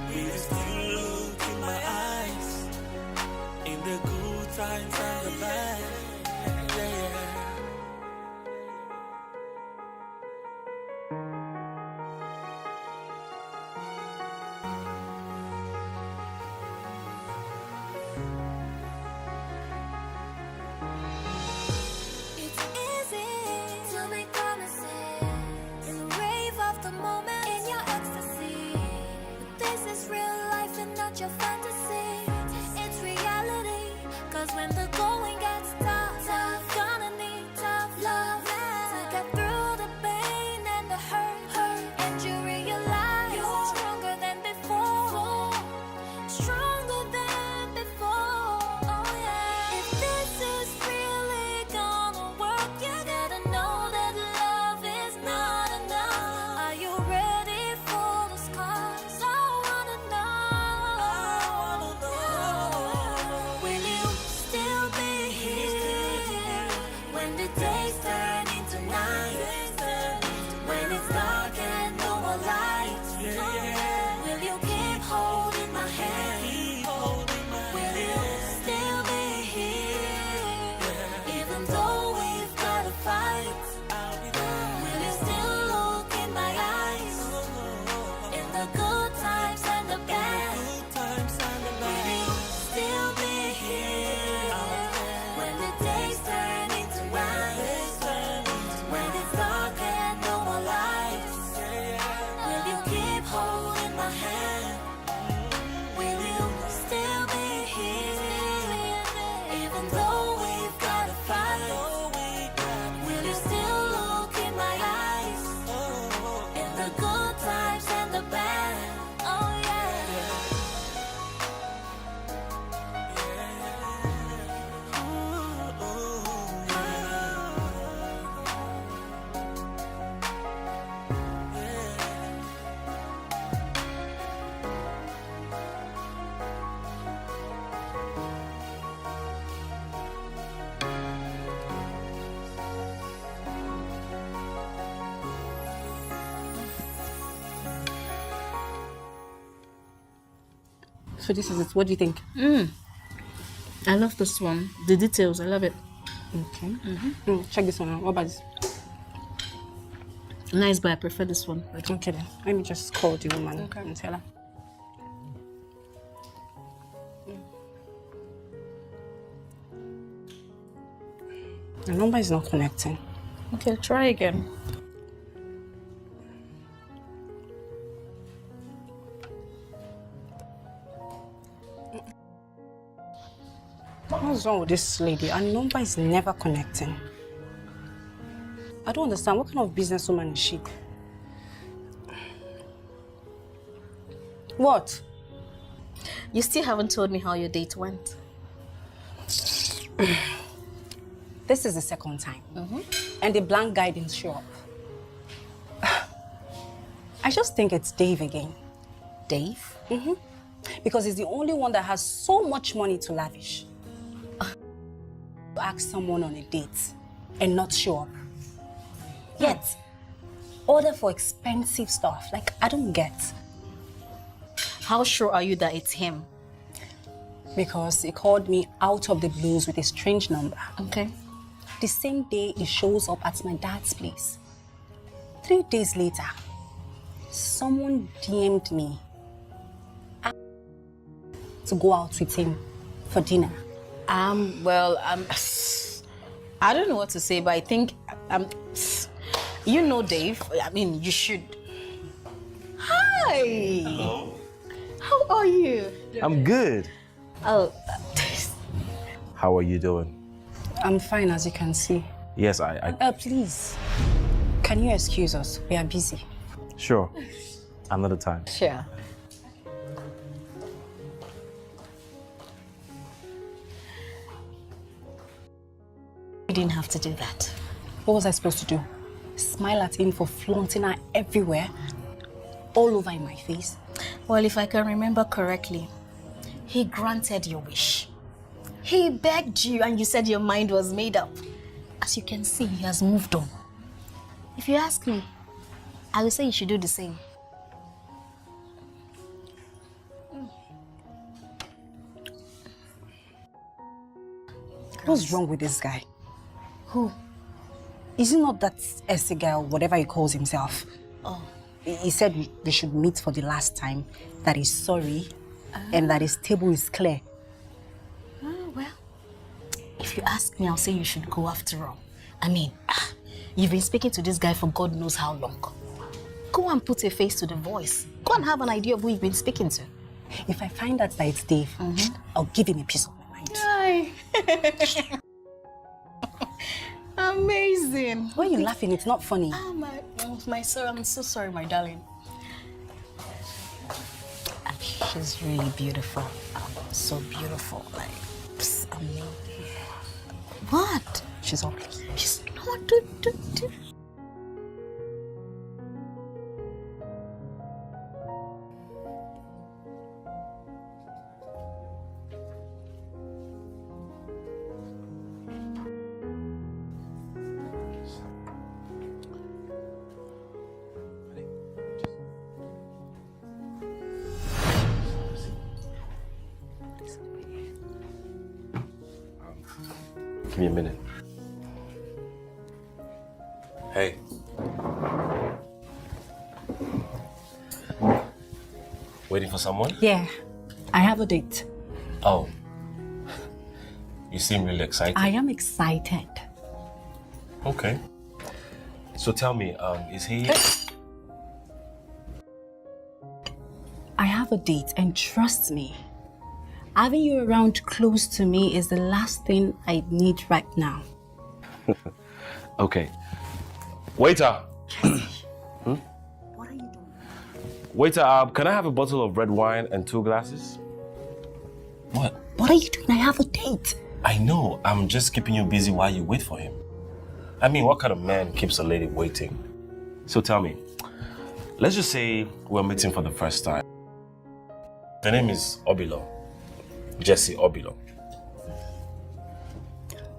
Will you still look in my eyes, in the good times and the bad? Yeah. It's easy to make promises in the rave of the moment in your ecstasy. But this is real life and not your fantasy. It's reality. Cause when the going gets tough, gonna need tough love to get through the pain and the hurt. And you realize you're stronger than before. Stronger than before. Oh yeah. If this is really gonna work, you gotta know that love is not enough. Are you ready for the scars? I wanna know. Will you still be here when the days turn into nights? When it's dark and no more lights? Will you keep holding my hand? Will you still be here even though we've got to fight? Will you still look in my eyes, in the good times and the bad? Will you still be here when the days turn into nights? When it's dark and no more lights? Will you keep holding my hand? Will you still be here even though we've got to fight? Will you still look in my eyes, in the good times and the bad? Oh yeah. So this is it. What do you think? I love this one. The details, I love it. Okay. Check this one out. What about this? Nice, but I prefer this one. Okay then. Let me just call the woman and tell her. The number is not connecting. Okay, try again. What's wrong with this lady? Her number is never connecting. I don't understand. What kind of businesswoman is she? What? You still haven't told me how your date went. This is the second time. And the blank guy didn't show up. I just think it's Dave again. Dave? Because he's the only one that has so much money to lavish. To ask someone on a date and not show up. Yet, order for expensive stuff. Like, I don't get. How sure are you that it's him? Because he called me out of the blues with a strange number. Okay. The same day he shows up at my dad's place. 3 days later, someone DM'd me to go out with him for dinner. Well, I don't know what to say, but I think, you know Dave. I mean, you should. Hi. Hello. How are you? I'm good. Oh. How are you doing? I'm fine, as you can see. Yes, I... Please, can you excuse us? We are busy. Sure. Another time. Sure. You didn't have to do that. What was I supposed to do? Smile at him for flaunting her everywhere? All over in my face? Well, if I can remember correctly, he granted your wish. He begged you and you said your mind was made up. As you can see, he has moved on. If you ask me, I will say you should do the same. What's wrong with this guy? Who? Is he not that Essie guy or whatever he calls himself? Oh. He said we should meet for the last time, that he's sorry, and that his table is clear. Oh, well, if you ask me, I'll say you should go after all. I mean, you've been speaking to this guy for God knows how long. Go and put a face to the voice. Go and have an idea of who you've been speaking to. If I find out that it's Dave, I'll give him a piece of my mind. Hi. Amazing. Why are you laughing? It's not funny. My son, I'm so sorry, my darling. She's really beautiful. So beautiful. Like, amazing. What? She's ugly. She's not. Give me a minute. Hey. Waiting for someone? Yeah, I have a date. Oh. You seem really excited. I am excited. Okay. So tell me, is he... I have a date, and trust me, having you around close to me is the last thing I need right now. Okay. Waiter! What are you doing? Waiter, can I have a bottle of red wine and 2 glasses? What? What are you doing? I have a date. I know. I'm just keeping you busy while you wait for him. I mean, what kind of man keeps a lady waiting? So tell me, let's just say we're meeting for the first time. Her name is Obilo. Jessie Obilo.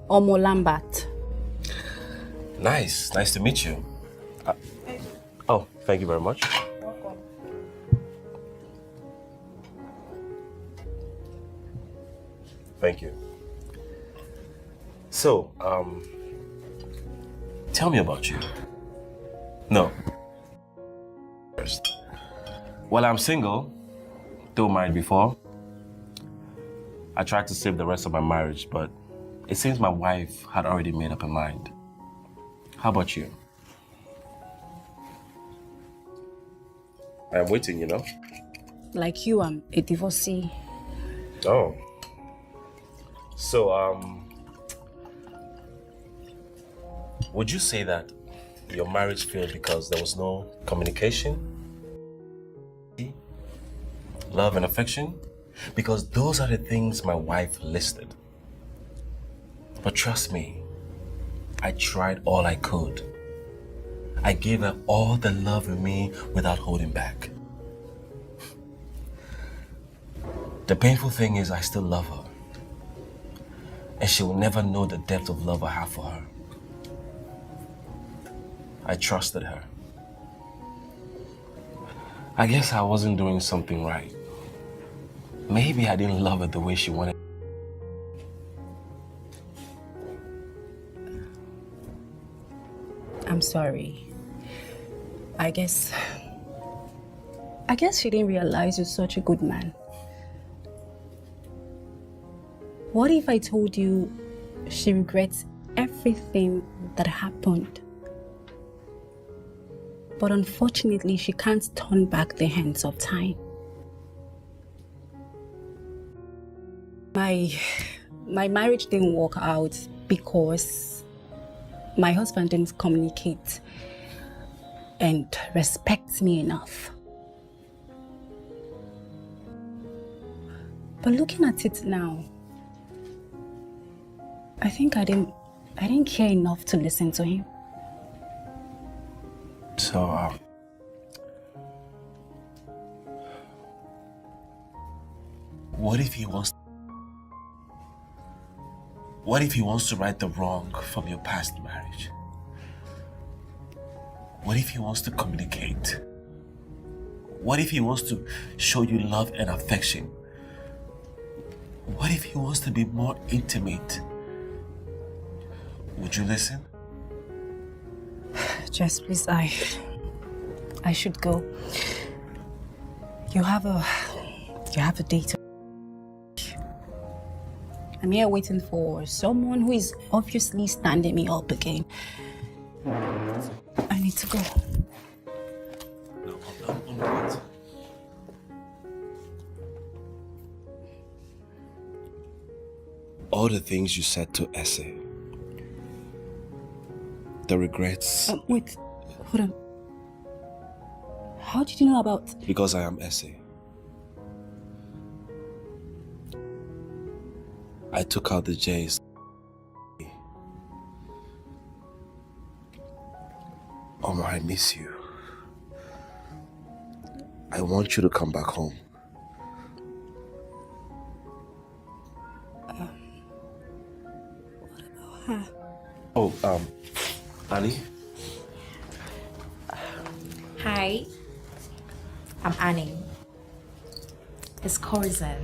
Omo Lambert. Nice to meet you. Oh, thank you very much. Welcome. Thank you. So, tell me about you. No. First. Well, I'm single, though married before. I tried to save the rest of my marriage, but it seems my wife had already made up her mind. How about you? I'm waiting, you know? Like you, I'm a divorcee. Oh. So, would you say that your marriage failed because there was no communication, love and affection? Because those are the things my wife listed. But trust me, I tried all I could. I gave her all the love in me without holding back. The painful thing is I still love her. And she will never know the depth of love I have for her. I trusted her. I guess I wasn't doing something right. Maybe I didn't love her the way she wanted. I'm sorry. I guess she didn't realize you're such a good man. What if I told you she regrets everything that happened? But unfortunately, she can't turn back the hands of time. My marriage didn't work out because my husband didn't communicate and respect me enough. But looking at it now, I think I didn't care enough to listen to him. So, what if he wants to right the wrong from your past marriage? What if he wants to communicate? What if he wants to show you love and affection? What if he wants to be more intimate? Would you listen? Jess, please, I should go. You have a date. I'm here waiting for someone who is obviously standing me up again. I need to go. No, wait. All the things you said to Essie, the regrets. Wait, hold on. How did you know about? Because I am Essie. I took out the J's. Omar, I miss you. I want you to come back home. What about her? Oh, Annie? Hi, I'm Annie. His cousin.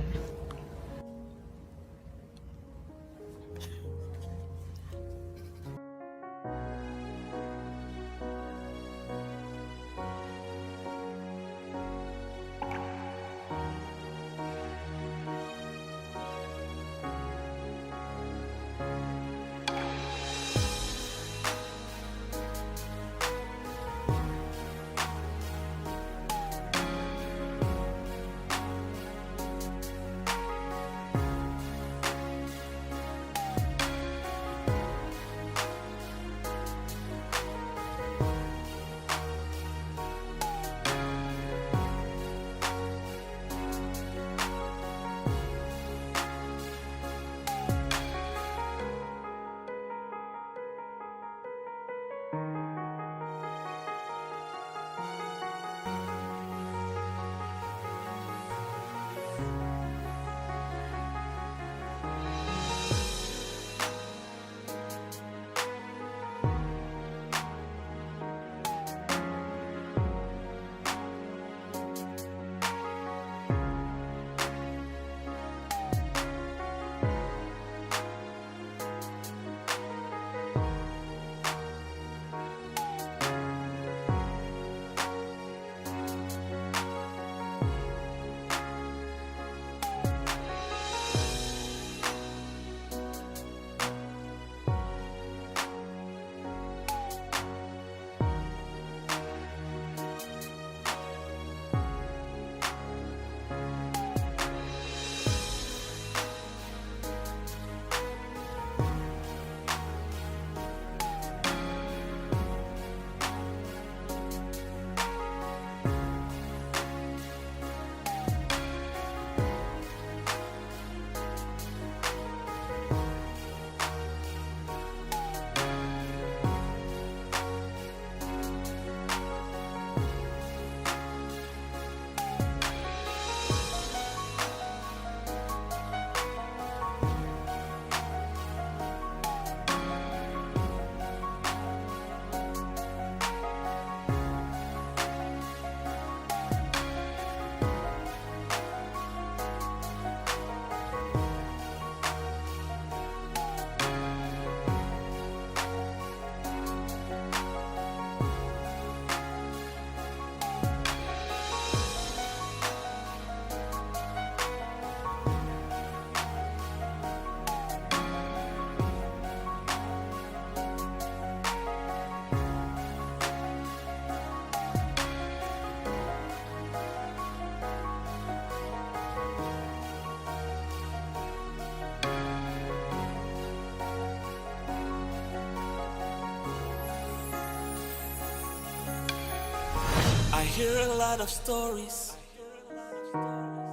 I hear a lot of stories,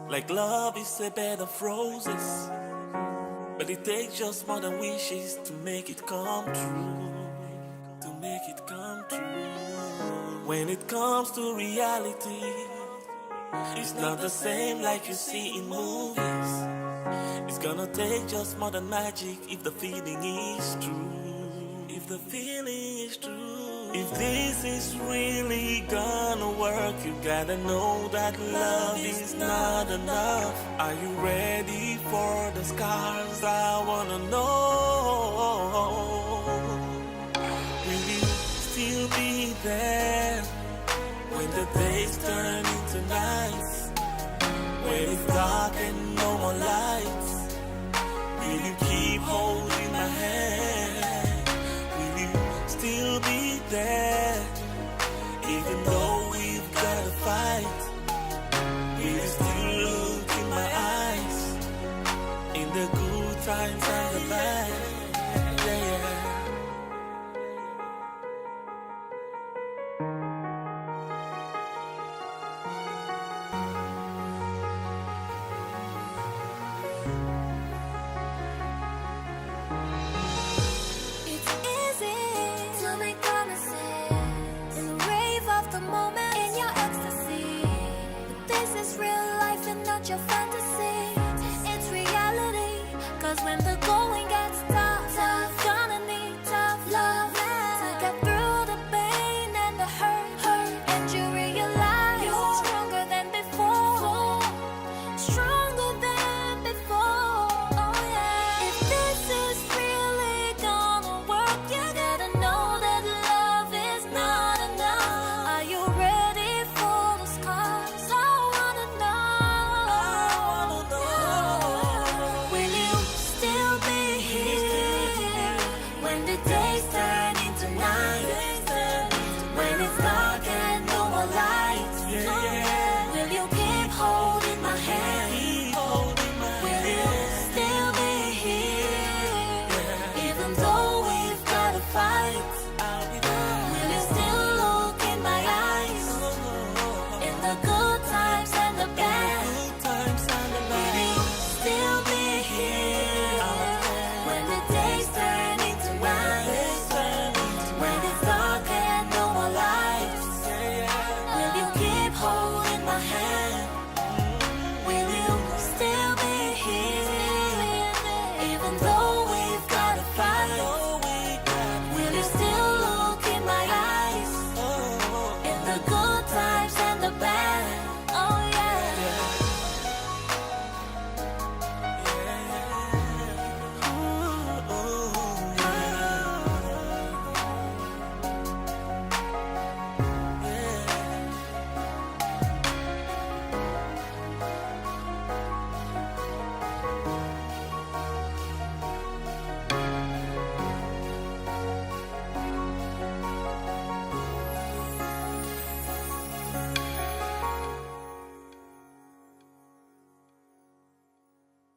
like love is a bed of roses, but it takes just more than wishes to make it come true, to make it come true. When it comes to reality, it's not the same like you see in movies. It's gonna take just more than magic if the feeling is true, if the feeling is true. If this is really gonna work, you gotta know that love is not enough. Are you ready for the scars? I wanna know. Will you still be there when the days turn into nights? When it's dark and no more lights, will you keep holding my hand? Will you still be there, even though we've got to fight? Will you still look in my eyes, in the good times and the bad? Yeah, yeah. It's easy to make promises and rave off the moment in your ecstasy. But this is real life and not your fantasy. It's reality, 'cause when